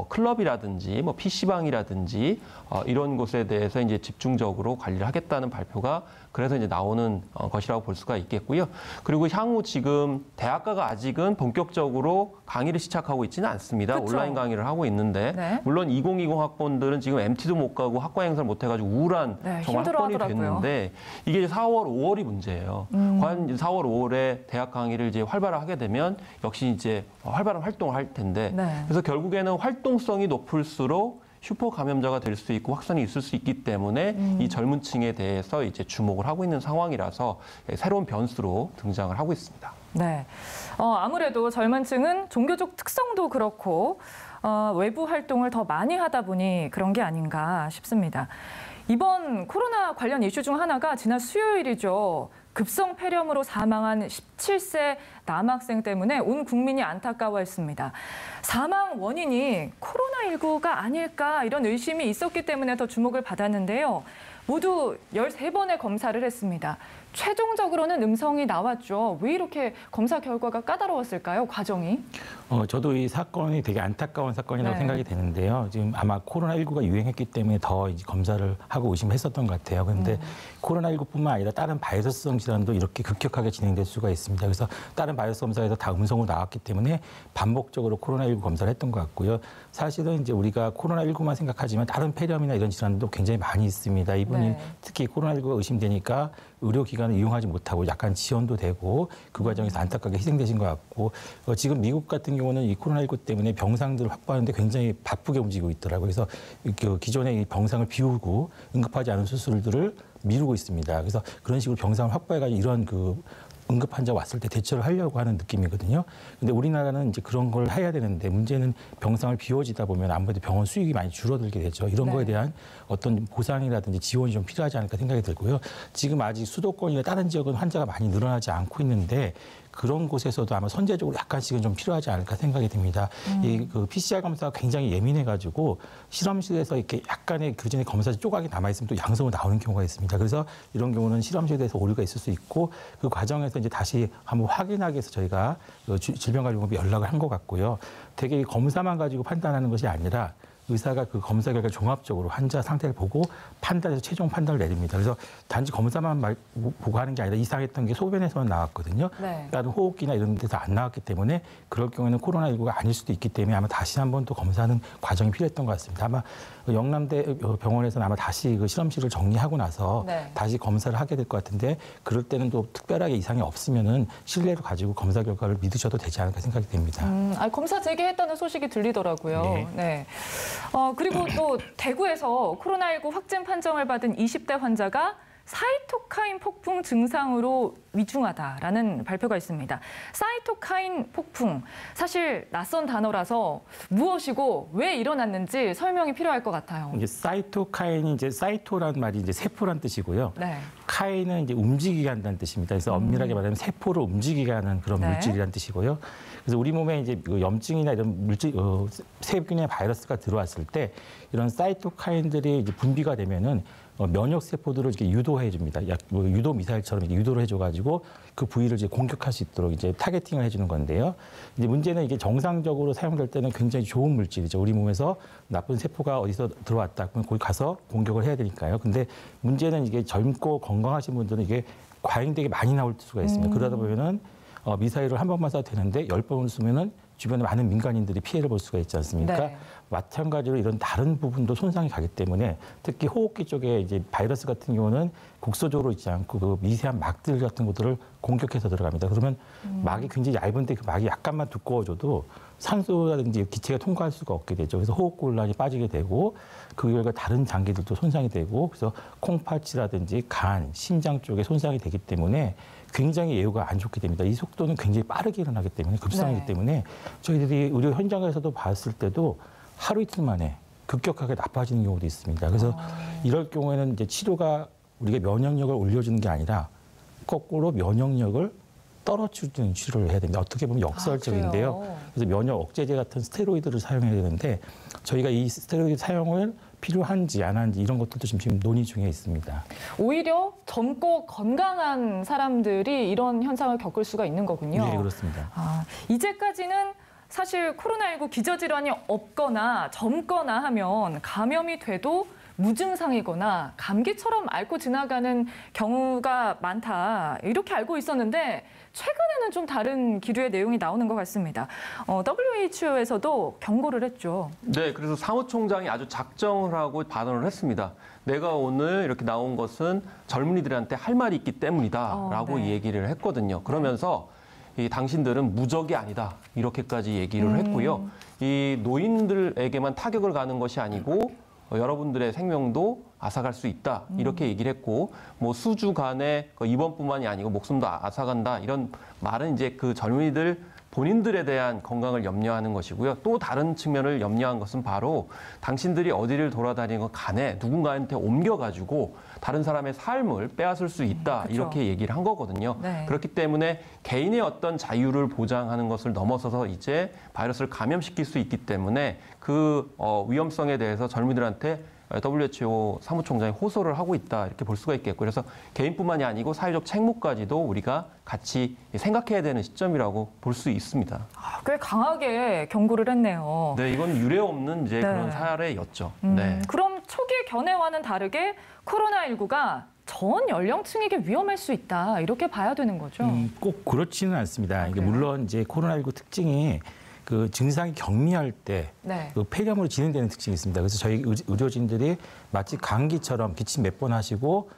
클럽이라든지 PC방이라든지 이런 곳에 대해서 이제 집중적으로 관리를 하겠다는 발표가 그래서 이제 나오는 것이라고 볼 수가 있겠고요. 그리고 향후 지금 대학가가 아직은 본격적으로 강의를 시작하고 있지는 않습니다. 그쵸? 온라인 강의를 하고 있는데 네. 물론 2020 학번들은 지금 MT도 못 가고 학과 행사를 못 해가지고 우울한 정말 학번이 힘들어하더라고요. 됐는데 이게 이제 4월, 5월이 문제예요. 과연 4월, 5월에 대학 강의를 이제 활발하게 되면 역시 이제 활발한 활동을 할 텐데 네. 그래서 결국에는 활동성이 높을수록 슈퍼 감염자가 될 수 있고 확산이 있을 수 있기 때문에 이 젊은 층에 대해서 이제 주목을 하고 있는 상황이라서 새로운 변수로 등장을 하고 있습니다. 네. 아무래도 젊은 층은 종교적 특성도 그렇고 외부 활동을 더 많이 하다 보니 그런 게 아닌가 싶습니다. 이번 코로나 관련 이슈 중 하나가 지난 수요일이죠. 급성 폐렴으로 사망한 17세 남학생 때문에 온 국민이 안타까워했습니다. 사망 원인이 코로나19가 아닐까 이런 의심이 있었기 때문에 더 주목을 받았는데요. 모두 13번의 검사를 했습니다. 최종적으로는 음성이 나왔죠. 왜 이렇게 검사 결과가 까다로웠을까요? 과정이? 저도 이 사건이 되게 안타까운 사건이라고 네. 생각이 되는데요. 지금 아마 코로나19가 유행했기 때문에 더 이제 검사를 하고 의심했었던 것 같아요. 그런데 코로나19뿐만 아니라 다른 바이러스성 질환도 이렇게 급격하게 진행될 수가 있습니다. 그래서 다른 바이러스 검사에서 다 음성으로 나왔기 때문에 반복적으로 코로나19 검사를 했던 것 같고요. 사실은 이제 우리가 코로나19만 생각하지만 다른 폐렴이나 이런 질환도 굉장히 많이 있습니다. 이분이 특히 코로나19가 의심되니까 의료기관을 이용하지 못하고 약간 지연도 되고 그 과정에서 안타깝게 희생되신 것 같고 지금 미국 같은 경우는 이 코로나19 때문에 병상들을 확보하는데 굉장히 바쁘게 움직이고 있더라고요. 그래서 기존의 이 병상을 비우고 응급하지 않은 수술들을 미루고 있습니다. 그래서 그런 식으로 병상을 확보해가지고 이런 응급 환자 왔을 때 대처를 하려고 하는 느낌이거든요. 근데 우리나라는 이제 그런 걸 해야 되는데 문제는 병상을 비워지다 보면 아무래도 병원 수익이 많이 줄어들게 되죠. 이런 거에 대한 어떤 보상이라든지 지원이 좀 필요하지 않을까 생각이 들고요. 지금 아직 수도권이나 다른 지역은 환자가 많이 늘어나지 않고 있는데 그런 곳에서도 아마 선제적으로 약간씩은 좀 필요하지 않을까 생각이 듭니다. 이 PCR 검사가 굉장히 예민해가지고 실험실에서 이렇게 약간의 그전에 검사 조각이 남아있으면 또 양성으로 나오는 경우가 있습니다. 그래서 이런 경우는 실험실에서 오류가 있을 수 있고 그 과정에서 이제 다시 한번 확인하기 위해서 저희가 질병관리본부에 연락을 한 것 같고요. 되게 검사만 가지고 판단하는 것이 아니라 의사가 그 검사 결과 종합적으로 환자 상태를 보고 판단해서 최종 판단을 내립니다. 그래서 단지 검사만 보고 하는 게 아니라 이상했던 게 소변에서만 나왔거든요. 다른 호흡기나 이런 데서 안 나왔기 때문에 그럴 경우에는 코로나19가 아닐 수도 있기 때문에 아마 다시 한번 또 검사하는 과정이 필요했던 것 같습니다. 아마 영남대 병원에서는 아마 다시 그 실험실을 정리하고 나서 다시 검사를 하게 될 것 같은데 그럴 때는 또 특별하게 이상이 없으면은 신뢰를 가지고 검사 결과를 믿으셔도 되지 않을까 생각이 됩니다. 검사 재개했다는 소식이 들리더라고요. 네. 그리고 또 대구에서 코로나19 확진 판정을 받은 20대 환자가 사이토카인 폭풍 증상으로 위중하다라는 발표가 있습니다. 사이토카인 폭풍, 사실 낯선 단어라서 무엇이고 왜 일어났는지 설명이 필요할 것 같아요. 이제 사이토카인이 이제 사이토라는 말이 이제 세포란 뜻이고요. 카인은 이제 움직이게 한다는 뜻입니다. 그래서 엄밀하게 말하면 세포를 움직이게 하는 그런 물질이라는 뜻이고요. 그래서 우리 몸에 이제 염증이나 이런 물질, 세균의 바이러스가 들어왔을 때 이런 사이토카인들이 이제 분비가 되면은 면역 세포들을 이렇게 유도해 줍니다. 유도 미사일처럼 이렇게 유도를 해줘가지고 그 부위를 이제 공격할 수 있도록 이제 타겟팅을 해주는 건데요. 이제 문제는 이게 정상적으로 사용될 때는 굉장히 좋은 물질이죠. 우리 몸에서 나쁜 세포가 어디서 들어왔다 그러면 거기 가서 공격을 해야 되니까요. 근데 문제는 이게 젊고 건강하신 분들은 이게 과잉되게 많이 나올 수가 있습니다. 그러다 보면은 미사일을 한 번만 쏴도 되는데 10번을 쏘면은 주변에 많은 민간인들이 피해를 볼 수가 있지 않습니까? 마찬가지로 이런 다른 부분도 손상이 가기 때문에 특히 호흡기 쪽에 이제 바이러스 같은 경우는 국소적으로 있지 않고 그 미세한 막들 같은 것들을 공격해서 들어갑니다. 그러면 막이 굉장히 얇은데 그 막이 약간만 두꺼워져도 산소라든지 기체가 통과할 수가 없게 되죠. 그래서 호흡곤란이 빠지게 되고 그 결과 다른 장기들도 손상이 되고 그래서 콩팥이라든지 간, 심장 쪽에 손상이 되기 때문에 굉장히 예후가 안 좋게 됩니다. 이 속도는 굉장히 빠르게 일어나기 때문에 급성이기 때문에 저희들이 의료 현장에서도 봤을 때도 하루 이틀 만에 급격하게 나빠지는 경우도 있습니다. 그래서 이럴 경우에는 이제 치료가 우리가 면역력을 올려주는 게 아니라 거꾸로 면역력을 떨어뜨리는 치료를 해야 됩니다. 어떻게 보면 역설적인데요. 그래서 면역 억제제 같은 스테로이드를 사용해야 되는데 저희가 이 스테로이드 사용을 필요한지 안 하는지 이런 것들도 지금 논의 중에 있습니다. 오히려 젊고 건강한 사람들이 이런 현상을 겪을 수가 있는 거군요. 네, 그렇습니다. 이제까지는 사실 코로나19 기저질환이 없거나 젊거나 하면 감염이 돼도 무증상이거나 감기처럼 앓고 지나가는 경우가 많다 이렇게 알고 있었는데 최근에는 좀 다른 기류의 내용이 나오는 것 같습니다. WHO에서도 경고를 했죠. 네, 그래서 사무총장이 아주 작정을 하고 발언을 했습니다. 내가 오늘 이렇게 나온 것은 젊은이들한테 할 말이 있기 때문이다라고 얘기를 했거든요. 그러면서 이 당신들은 무적이 아니다 이렇게까지 얘기를 했고요. 이 노인들에게만 타격을 가는 것이 아니고 여러분들의 생명도 앗아갈 수 있다 이렇게 얘기를 했고 뭐 수주 간의 입원뿐만이 아니고 목숨도 앗아간다 이런 말은 이제 그 젊은이들 본인들에 대한 건강을 염려하는 것이고요. 또 다른 측면을 염려한 것은 바로 당신들이 어디를 돌아다니는 간에 누군가한테 옮겨가지고 다른 사람의 삶을 빼앗을 수 있다. 그렇죠. 이렇게 얘기를 한 거거든요. 네. 그렇기 때문에 개인의 어떤 자유를 보장하는 것을 넘어서서 이제 바이러스를 감염시킬 수 있기 때문에 그 위험성에 대해서 젊은이들한테 WHO 사무총장이 호소를 하고 있다 이렇게 볼 수가 있겠고 그래서 개인뿐만이 아니고 사회적 책무까지도 우리가 같이 생각해야 되는 시점이라고 볼 수 있습니다. 꽤 강하게 경고를 했네요. 네, 이건 유례 없는 이제 그런 사례였죠. 네. 그럼 초기 견해와는 다르게 코로나19가 전 연령층에게 위험할 수 있다 이렇게 봐야 되는 거죠? 꼭 그렇지는 않습니다. 이게 물론 이제 코로나19 특징이 그 증상이 경미할 때 그 폐렴으로 진행되는 특징이 있습니다. 그래서 저희 의료진들이 마치 감기처럼 기침 몇 번 하시고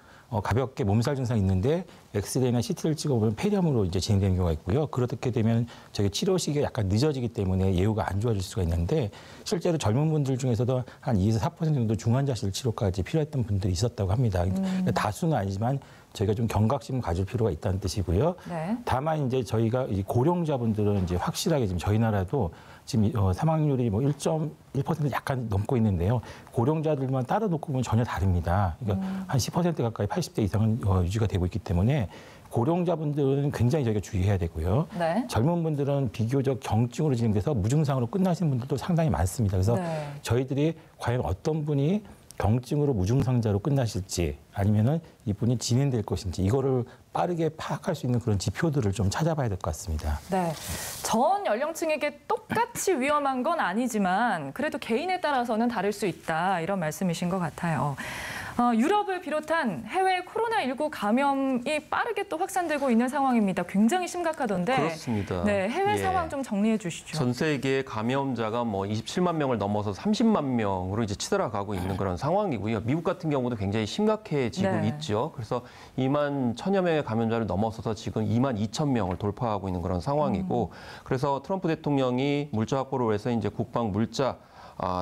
가볍게 몸살 증상이 있는데 엑스레이나 CT를 찍어보면 폐렴으로 이제 진행되는 경우가 있고요. 그렇게 되면 저희 치료 시기가 약간 늦어지기 때문에 예후가 안 좋아질 수가 있는데 실제로 젊은 분들 중에서도 한 2에서 4% 정도 중환자실 치료까지 필요했던 분들이 있었다고 합니다. 다수는 아니지만 저희가 좀 경각심을 가질 필요가 있다는 뜻이고요. 네. 다만 이제 저희가 고령자분들은 이제 확실하게 지금 저희 나라도 지금 사망률이 뭐 1.1% 약간 넘고 있는데요. 고령자들만 따로 놓고 보면 전혀 다릅니다. 그러니까 한 10% 가까이 80대 이상은 유지가 되고 있기 때문에 고령자분들은 굉장히 저희가 주의해야 되고요. 네. 젊은 분들은 비교적 경증으로 진행돼서 무증상으로 끝나시는 분들도 상당히 많습니다. 그래서 저희들이 과연 어떤 분이 경증으로 무증상자로 끝나실지 아니면은 이분이 진행될 것인지 이거를 빠르게 파악할 수 있는 그런 지표들을 좀 찾아봐야 될 것 같습니다. 네, 전 연령층에게 똑같이 위험한 건 아니지만 그래도 개인에 따라서는 다를 수 있다 이런 말씀이신 것 같아요. 유럽을 비롯한 해외 코로나19 감염이 빠르게 또 확산되고 있는 상황입니다. 굉장히 심각하던데. 그렇습니다. 네, 해외 상황 좀 정리해 주시죠. 전 세계 감염자가 뭐 27만 명을 넘어서 30만 명으로 이제 치달아가고 있는 그런 상황이고요. 미국 같은 경우도 굉장히 심각해지고 있죠. 그래서 2만 1천여 명의 감염자를 넘어서서 지금 2만 2천 명을 돌파하고 있는 그런 상황이고 그래서 트럼프 대통령이 물자 확보를 위해서 이제 국방 물자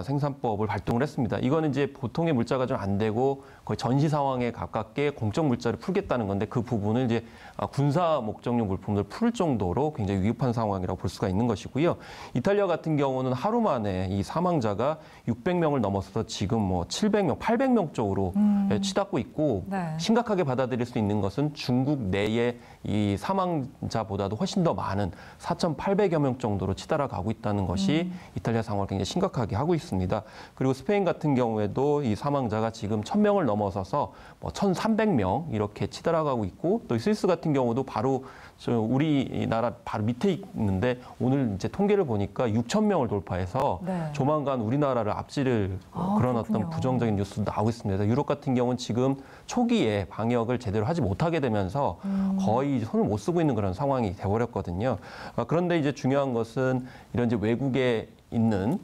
생산법을 발동을 했습니다. 이거는 이제 보통의 물자가 좀 안 되고 거의 전시 상황에 가깝게 공적 물자를 풀겠다는 건데 그 부분을 이제 군사 목적용 물품을 풀 정도로 굉장히 위급한 상황이라고 볼 수가 있는 것이고요. 이탈리아 같은 경우는 하루 만에 이 사망자가 600명을 넘어서서 지금 뭐 700명, 800명 쪽으로 치닫고 있고 심각하게 받아들일 수 있는 것은 중국 내의 이 사망자보다도 훨씬 더 많은 4,800여 명 정도로 치달아가고 있다는 것이 이탈리아 상황을 굉장히 심각하게 하고 있습니다. 그리고 스페인 같은 경우에도 이 사망자가 지금 1,000명을 넘어서서 뭐 1,300명 이렇게 치달아가고 있고 또 스위스 같은 경우도 바로 우리나라 바로 밑에 있는데 오늘 이제 통계를 보니까 6,000명을 돌파해서 조만간 우리나라를 앞지를 그런 어떤 부정적인 뉴스도 나오고 있습니다. 유럽 같은 경우는 지금 초기에 방역을 제대로 하지 못하게 되면서 거의 손을 못 쓰고 있는 그런 상황이 돼버렸거든요. 그런데 이제 중요한 것은 이런 이제 외국에 있는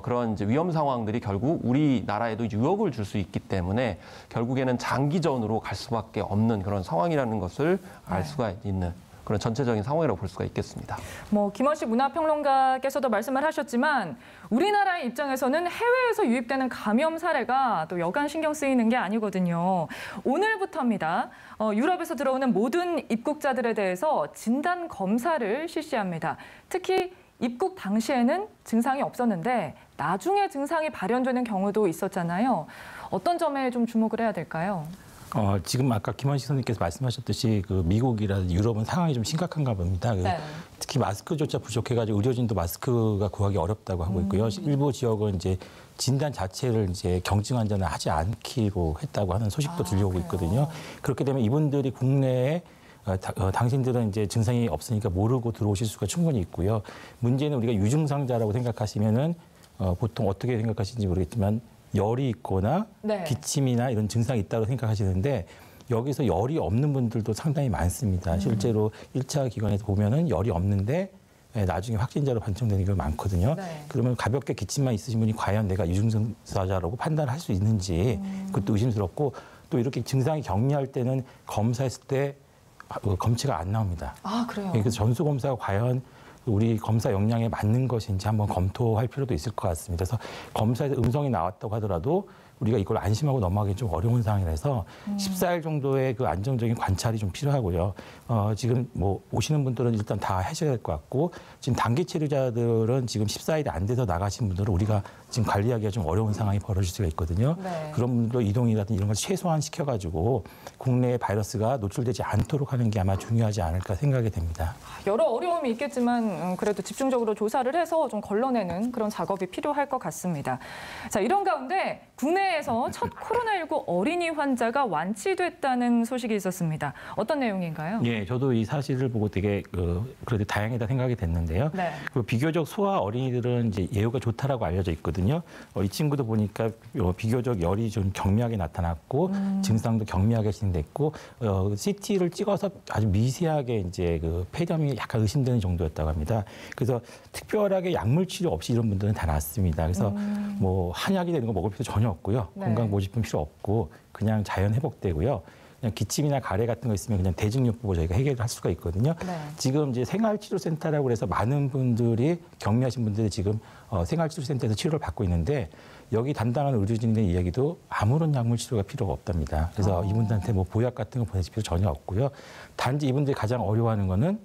그런 이제 위험 상황들이 결국 우리나라에도 유혹을 줄 수 있기 때문에 결국에는 장기전으로 갈 수밖에 없는 그런 상황이라는 것을 알 수가 있는 그런 전체적인 상황이라고 볼 수가 있겠습니다. 뭐 김원식 문화평론가께서도 말씀을 하셨지만 우리나라의 입장에서는 해외에서 유입되는 감염 사례가 또 여간 신경 쓰이는 게 아니거든요. 오늘부터입니다. 유럽에서 들어오는 모든 입국자들에 대해서 진단 검사를 실시합니다. 특히 입국 당시에는 증상이 없었는데 나중에 증상이 발현되는 경우도 있었잖아요. 어떤 점에 좀 주목을 해야 될까요? 지금 아까 김원식 선생님께서 말씀하셨듯이 그 미국이라든지 유럽은 상황이 좀 심각한가 봅니다. 특히 마스크조차 부족해가지고 의료진도 마스크가 구하기 어렵다고 하고 있고요. 일부 지역은 이제 진단 자체를 이제 경증 환자는 하지 않기로 했다고 하는 소식도 들려오고 있거든요. 그렇게 되면 이분들이 국내에 당신들은 이제 증상이 없으니까 모르고 들어오실 수가 충분히 있고요. 문제는 우리가 유증상자라고 생각하시면은 보통 어떻게 생각하시는지 모르겠지만 열이 있거나 기침이나 이런 증상이 있다고 생각하시는데 여기서 열이 없는 분들도 상당히 많습니다. 실제로 1차 기관에서 보면은 열이 없는데 나중에 확진자로 판정되는 경우가 많거든요. 그러면 가볍게 기침만 있으신 분이 과연 내가 유증상자라고 판단할 수 있는지 그것도 의심스럽고 또 이렇게 증상이 경미할 때는 검사했을 때 검체가 안 나옵니다. 그래요? 그래서 전수검사가 과연 우리 검사 역량에 맞는 것인지 한번 검토할 필요도 있을 것 같습니다. 그래서 검사에서 음성이 나왔다고 하더라도 우리가 이걸 안심하고 넘어가기 좀 어려운 상황이라서 14일 정도의 그 안정적인 관찰이 좀 필요하고요. 지금 뭐 오시는 분들은 일단 다 하셔야 될 것 같고 지금 단기 치료자들은 지금 14일이 안 돼서 나가신 분들은 우리가 지금 관리하기가 좀 어려운 상황이 벌어질 수가 있거든요. 네. 그런 분들도 이동이라든지 이런 걸 최소한 시켜가지고 국내에 바이러스가 노출되지 않도록 하는 게 아마 중요하지 않을까 생각이 됩니다. 여러 어려움이 있겠지만 그래도 집중적으로 조사를 해서 좀 걸러내는 그런 작업이 필요할 것 같습니다. 자, 이런 가운데 국내에서 첫 코로나19 어린이 환자가 완치됐다는 소식이 있었습니다. 어떤 내용인가요? 예, 저도 이 사실을 보고 되게 그래도 다행이다 생각이 됐는데요. 네. 비교적 소아 어린이들은 이제 예후가 좋다라고 알려져 있거든요. 이 친구도 보니까 비교적 열이 좀 경미하게 나타났고 증상도 경미하게 진행됐고 CT를 찍어서 아주 미세하게 이제 그 폐렴이 약간 의심되는 정도였다고 합니다. 그래서 특별하게 약물 치료 없이 이런 분들은 다 낫습니다. 그래서 뭐 한약이 되는 거 먹을 필요 전혀 없고요. 네. 건강보호제품 필요 없고 그냥 자연 회복되고요. 그냥 기침이나 가래 같은 거 있으면 그냥 대증요법으로 저희가 해결할 수가 있거든요. 네. 지금 이제 생활치료센터라고 해서 많은 분들이 경미하신 분들이 지금 생활치료센터에서 치료를 받고 있는데 여기 담당하는 의료진의 이야기도 아무런 약물 치료가 필요가 없답니다. 그래서 이분들한테 뭐 보약 같은 거 보내실 필요 전혀 없고요. 단지 이분들이 가장 어려워하는 거는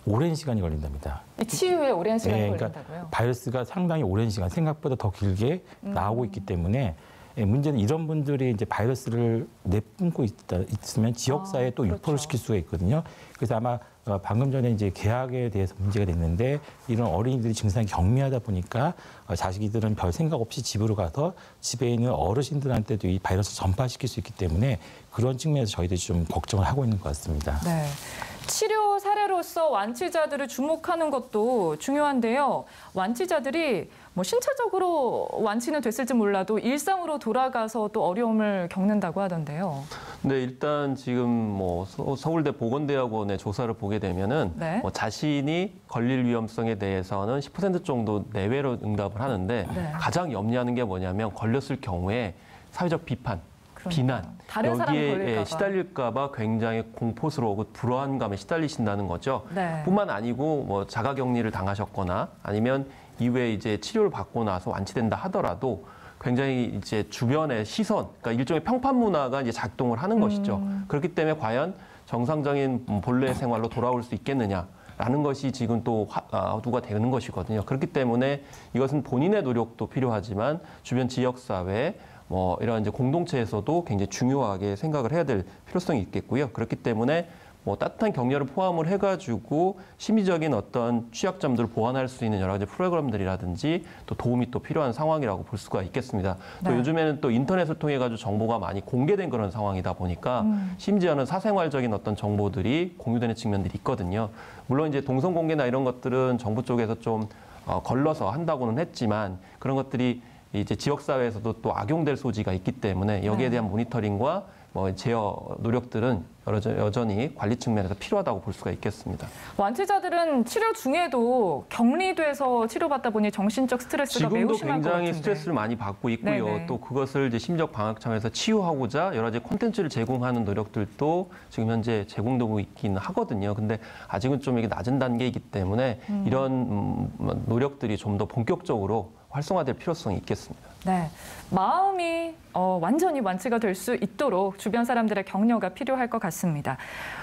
오랜 시간이 걸린답니다. 이 치유에 오랜 시간이 그러니까 걸린다고요? 바이러스가 상당히 오랜 시간, 생각보다 더 길게 나오고 있기 때문에 문제는 이런 분들이 이제 바이러스를 내뿜고 있으면 지역사회에 또 유포를 그렇죠. 시킬 수가 있거든요. 그래서 아마 방금 전에 이제 계약에 대해서 문제가 됐는데 이런 어린이들이 증상이 경미하다 보니까 자식이들은 별 생각 없이 집으로 가서 집에 있는 어르신들한테도 이 바이러스를 전파시킬 수 있기 때문에 그런 측면에서 저희들이 좀 걱정을 하고 있는 것 같습니다. 네. 치료 사례로서 완치자들을 주목하는 것도 중요한데요. 완치자들이 뭐 신체적으로 완치는 됐을지 몰라도 일상으로 돌아가서 또 어려움을 겪는다고 하던데요. 네, 일단 지금 뭐 서울대 보건대학원의 조사를 보게 되면은 네. 뭐 자신이 걸릴 위험성에 대해서는 10% 정도 내외로 응답을 하는데 네. 가장 염려하는 게 뭐냐면 걸렸을 경우에 사회적 비판, 비난, 다른 사람이 여기에 걸릴까 봐. 시달릴까 봐 굉장히 공포스러우고 불안감에 시달리신다는 거죠. 네. 뿐만 아니고 뭐 자가격리를 당하셨거나 아니면 이후에 이제 치료를 받고 나서 완치된다 하더라도 굉장히 이제 주변의 시선, 그러니까 일종의 평판 문화가 이제 작동을 하는 것이죠. 그렇기 때문에 과연 정상적인 본래 생활로 돌아올 수 있겠느냐라는 것이 지금 또 화두가 되는 것이거든요. 그렇기 때문에 이것은 본인의 노력도 필요하지만 주변 지역사회, 뭐 이런 이제 공동체에서도 굉장히 중요하게 생각을 해야 될 필요성이 있겠고요. 그렇기 때문에 뭐 따뜻한 격려를 포함을 해가지고 심리적인 어떤 취약점들을 보완할 수 있는 여러 가지 프로그램들이라든지 또 도움이 또 필요한 상황이라고 볼 수가 있겠습니다. 또 네. 요즘에는 또 인터넷을 통해 가지고 정보가 많이 공개된 그런 상황이다 보니까 심지어는 사생활적인 어떤 정보들이 공유되는 측면들이 있거든요. 물론 이제 동선 공개나 이런 것들은 정부 쪽에서 좀 걸러서 한다고는 했지만 그런 것들이 이제 지역사회에서도 또 악용될 소지가 있기 때문에 여기에 대한 모니터링과 뭐 제어 노력들은 여전히 관리 측면에서 필요하다고 볼 수가 있겠습니다. 완치자들은 치료 중에도 격리돼서 치료받다 보니 정신적 스트레스가 매우 지금도 심할 것 굉장히 같은데. 스트레스를 많이 받고 있고요. 네네. 또 그것을 이제 심리적 방역 차원에서 치유하고자 여러 가지 콘텐츠를 제공하는 노력들도 지금 현재 제공되고 있긴 하거든요. 근데 아직은 좀 이게 낮은 단계이기 때문에 이런 노력들이 좀 더 본격적으로 활성화될 필요성이 있겠습니다. 네, 마음이 완전히 완치가 될 수 있도록 주변 사람들의 격려가 필요할 것 같습니다.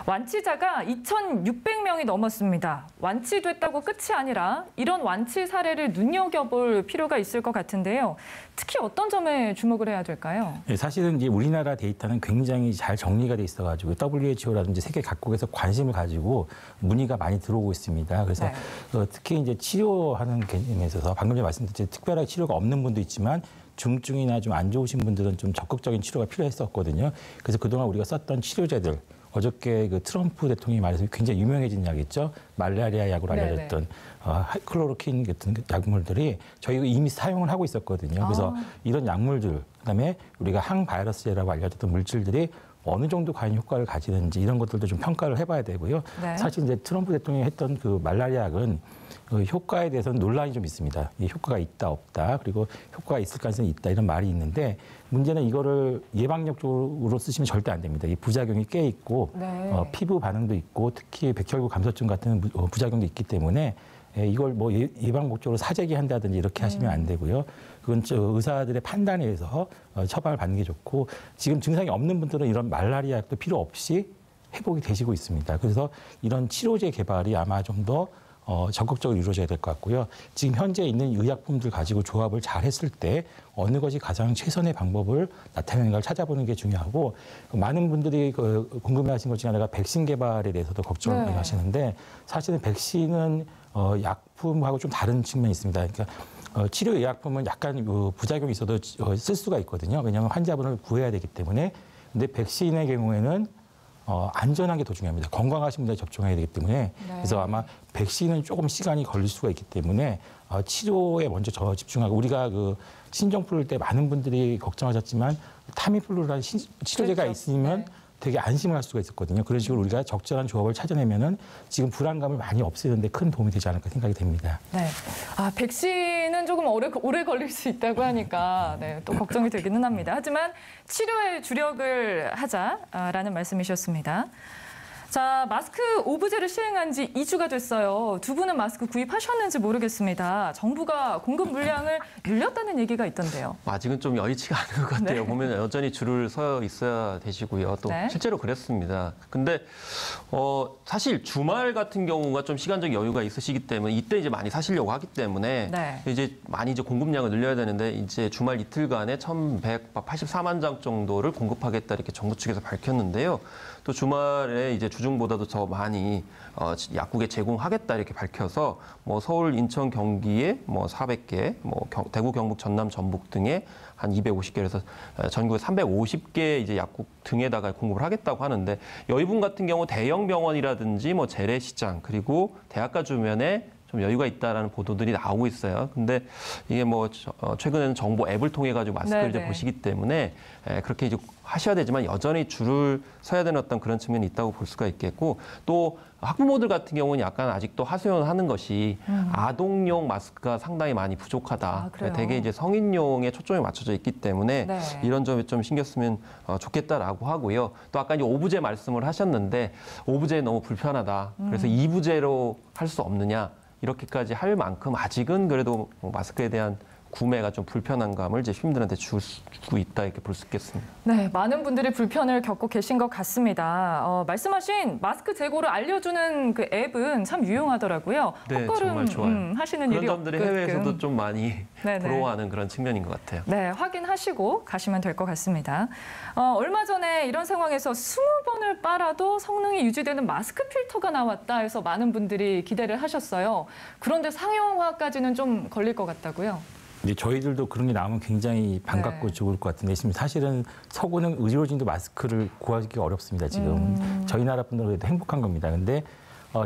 완치자가 2,600명이 넘었습니다. 완치됐다고 끝이 아니라 이런 완치 사례를 눈여겨볼 필요가 있을 것 같은데요. 특히 어떤 점에 주목을 해야 될까요? 네, 사실은 이제 우리나라 데이터는 굉장히 잘 정리가 돼 있어가지고 WHO라든지 세계 각국에서 관심을 가지고 문의가 많이 들어오고 있습니다. 그래서 네. 특히 이제 치료하는 개념에 있어서 방금 전에 말씀드렸듯이 특별하게 치료가 없는 분도 있지만 중증이나 좀 안 좋으신 분들은 좀 적극적인 치료가 필요했었거든요. 그래서 그동안 우리가 썼던 치료제들, 어저께 그 트럼프 대통령이 말해서 굉장히 유명해진 약 있죠. 말라리아 약으로 알려졌던 클로로킨 같은 약물들이 저희가 이미 사용을 하고 있었거든요. 그래서 이런 약물들, 그다음에 우리가 항바이러스제라고 알려졌던 물질들이 어느 정도 과연 효과를 가지는지 이런 것들도 좀 평가를 해봐야 되고요. 네. 사실 이제 트럼프 대통령이 했던 그 말라리아 약은 그 효과에 대해서는 논란이 좀 있습니다. 이 효과가 있다 없다 그리고 효과가 있을 가능성이 있다 이런 말이 있는데 문제는 이거를 예방적으로 쓰시면 절대 안 됩니다. 이 부작용이 꽤 있고 네. 피부 반응도 있고 특히 백혈구 감소증 같은 부작용도 있기 때문에 이걸 뭐 예방 목적으로 사재기 한다든지 이렇게 하시면 안 되고요. 그건 의사들의 판단에 의해서 처방을 받는 게 좋고 지금 증상이 없는 분들은 이런 말라리아 약도 필요 없이 회복이 되시고 있습니다. 그래서 이런 치료제 개발이 아마 좀 더 적극적으로 이루어져야 될 것 같고요. 지금 현재 있는 의약품들 가지고 조합을 잘 했을 때 어느 것이 가장 최선의 방법을 나타내는 걸 찾아보는 게 중요하고 많은 분들이 궁금해하신 것 중에 하나가 백신 개발에 대해서도 걱정을 많이 하시는데 사실은 백신은 약품하고 좀 다른 측면이 있습니다. 그러니까 치료 의약품은 약간 부작용이 있어도 쓸 수가 있거든요. 왜냐하면 환자분을 구해야 되기 때문에. 근데 백신의 경우에는 안전한 게 더 중요합니다. 건강하신 분들 접종해야 되기 때문에 그래서 아마 백신은 조금 시간이 걸릴 수가 있기 때문에 치료에 먼저 더 집중하고 우리가 그 신종플루 때 많은 분들이 걱정하셨지만 타미플루라는 치료제가 그렇죠. 있으면 되게 안심을 할 수가 있었거든요. 그런 식으로 우리가 적절한 조합을 찾아내면은 지금 불안감을 많이 없애는 데 큰 도움이 되지 않을까 생각이 됩니다. 네. 백신은 조금 오래 걸릴 수 있다고 하니까 또 걱정이 되기는 합니다. 하지만 치료에 주력을 하자라는 말씀이셨습니다. 자, 마스크 오브제를 시행한 지 2주가 됐어요. 두 분은 마스크 구입하셨는지 모르겠습니다. 정부가 공급 물량을 늘렸다는 얘기가 있던데요. 아직은 좀 여의치가 않은 것 같아요. 보면 여전히 줄을 서 있어야 되시고요. 또 실제로 그랬습니다. 근데 사실 주말 같은 경우가 좀 시간적 여유가 있으시기 때문에 이때 이제 많이 사시려고 하기 때문에 이제 많이 이제 공급량을 늘려야 되는데 이제 주말 이틀간에 1,184만 장 정도를 공급하겠다 이렇게 정부 측에서 밝혔는데요. 또 주말에 이제 주중보다도 더 많이 약국에 제공하겠다 이렇게 밝혀서 뭐 서울, 인천, 경기에 뭐 400개, 뭐 대구, 경북, 전남, 전북 등에 한 250개에서 전국에 350개 이제 약국 등에다가 공급을 하겠다고 하는데 여기 분 같은 경우 대형 병원이라든지 뭐 재래시장 그리고 대학가 주변에 좀 여유가 있다라는 보도들이 나오고 있어요. 근데 이게 뭐 최근에는 정보 앱을 통해 가지고 마스크를 이제 보시기 때문에 그렇게 이제 하셔야 되지만 여전히 줄을 서야 되는 어떤 그런 측면이 있다고 볼 수가 있겠고 또 학부모들 같은 경우는 약간 아직도 하소연하는 것이 아동용 마스크가 상당히 많이 부족하다. 되게 이제 성인용에 초점이 맞춰져 있기 때문에 이런 점에 좀 신경 쓰면 좋겠다라고 하고요. 또 아까 이제 오부제 말씀을 하셨는데 오부제 너무 불편하다. 그래서 2부제로 할 수 없느냐. 이렇게까지 할 만큼 아직은 그래도 마스크에 대한 구매가 좀 불편한 감을 이제 시민들한테 주고 있다 이렇게 볼 수 있겠습니다. 네, 많은 분들이 불편을 겪고 계신 것 같습니다. 말씀하신 마스크 재고를 알려주는 그 앱은 참 유용하더라고요. 네, 정말 좋아요. 하시는 일이 그런 점들이 해외에서도 좀 많이 부러워하는 그런 측면인 것 같아요. 네, 확인하시고 가시면 될 것 같습니다. 얼마 전에 이런 상황에서 20번을 빨아도 성능이 유지되는 마스크 필터가 나왔다 해서 많은 분들이 기대를 하셨어요. 그런데 상용화까지는 좀 걸릴 것 같다고요? 이제 저희들도 그런 게 나오면 굉장히 반갑고 좋을 것 같은데 사실은 서구는 의료진도 마스크를 구하기 어렵습니다. 지금 저희 나라 분들은 행복한 겁니다. 근데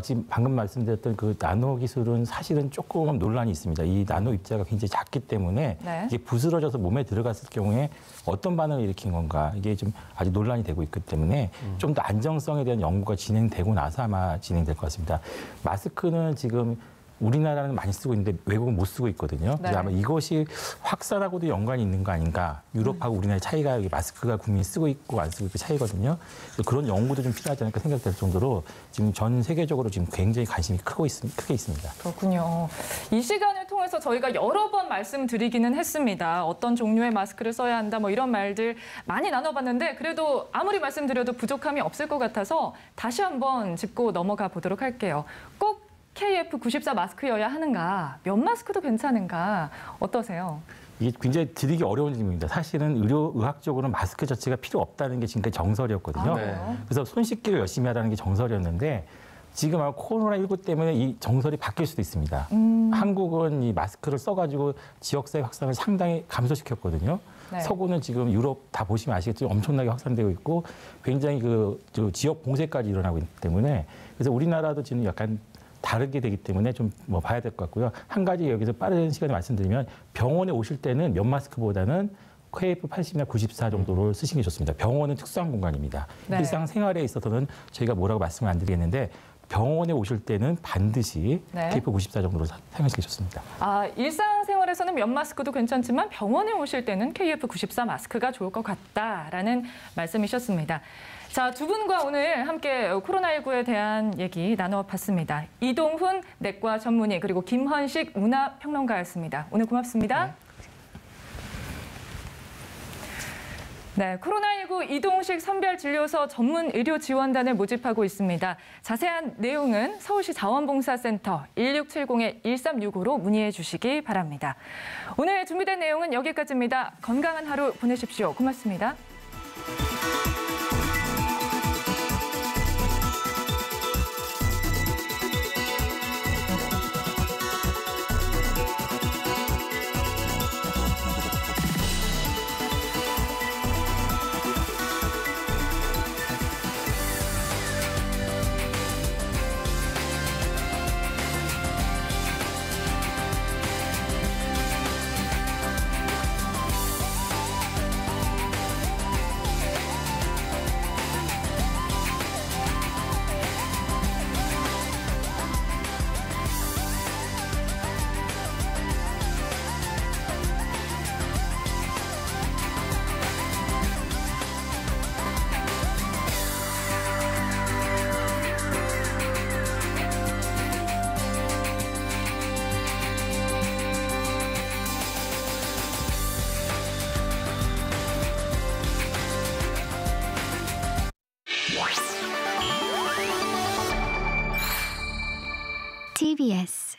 지금 방금 말씀드렸던 그 나노 기술은 사실은 조금 논란이 있습니다. 이 나노 입자가 굉장히 작기 때문에 이게 부스러져서 몸에 들어갔을 경우에 어떤 반응을 일으킨 건가 이게 좀 아직 논란이 되고 있기 때문에 좀 더 안정성에 대한 연구가 진행되고 나서 아마 진행될 것 같습니다. 마스크는 지금 우리나라는 많이 쓰고 있는데 외국은 못 쓰고 있거든요. 그래서 아마 이것이 확산하고도 연관이 있는 거 아닌가. 유럽하고 우리나라의 차이가 마스크가 국민이 쓰고 있고 안 쓰고 있고 차이거든요. 그런 연구도 좀 필요하지 않을까 생각될 정도로 지금 전 세계적으로 지금 굉장히 관심이 크게 있습니다. 그렇군요. 이 시간을 통해서 저희가 여러 번 말씀드리기는 했습니다. 어떤 종류의 마스크를 써야 한다 뭐 이런 말들 많이 나눠봤는데 그래도 아무리 말씀드려도 부족함이 없을 것 같아서 다시 한번 짚고 넘어가 보도록 할게요. 꼭 KF94 마스크여야 하는가? 면 마스크도 괜찮은가? 어떠세요? 이게 굉장히 드리기 어려운 질문입니다. 사실은 의학적으로는 마스크 자체가 필요 없다는 게 지금까지 정설이었거든요. 그래서 손 씻기를 열심히 하라는 게 정설이었는데 지금 코로나19 때문에 이 정설이 바뀔 수도 있습니다. 한국은 이 마스크를 써가지고 지역사회 확산을 상당히 감소시켰거든요. 서구는 지금 유럽 다 보시면 아시겠지만 엄청나게 확산되고 있고 굉장히 지역 봉쇄까지 일어나고 있기 때문에 그래서 우리나라도 지금 약간 다르게 되기 때문에 좀 봐야 될 것 같고요. 한 가지 여기서 빠른 시간에 말씀드리면 병원에 오실 때는 면 마스크보다는 KF80이나 94 정도를 쓰시는 게 좋습니다. 병원은 특수한 공간입니다. 일상생활에 있어서는 저희가 뭐라고 말씀을 안 드리겠는데 병원에 오실 때는 반드시 KF94 정도로 사용하시는 게 좋습니다. 일상생활에 일상생활에서는 면 마스크도 괜찮지만 병원에 오실 때는 KF94 마스크가 좋을 것 같다라는 말씀이셨습니다. 자, 두 분과 오늘 함께 코로나19에 대한 얘기 나눠봤습니다. 이동훈 내과 전문의 그리고 김헌식 문화평론가였습니다. 오늘 고맙습니다. 네, 코로나19 이동식 선별진료소 전문 의료지원단을 모집하고 있습니다. 자세한 내용은 서울시 자원봉사센터 1670-1365로 문의해 주시기 바랍니다. 오늘 준비된 내용은 여기까지입니다. 건강한 하루 보내십시오. 고맙습니다. TBS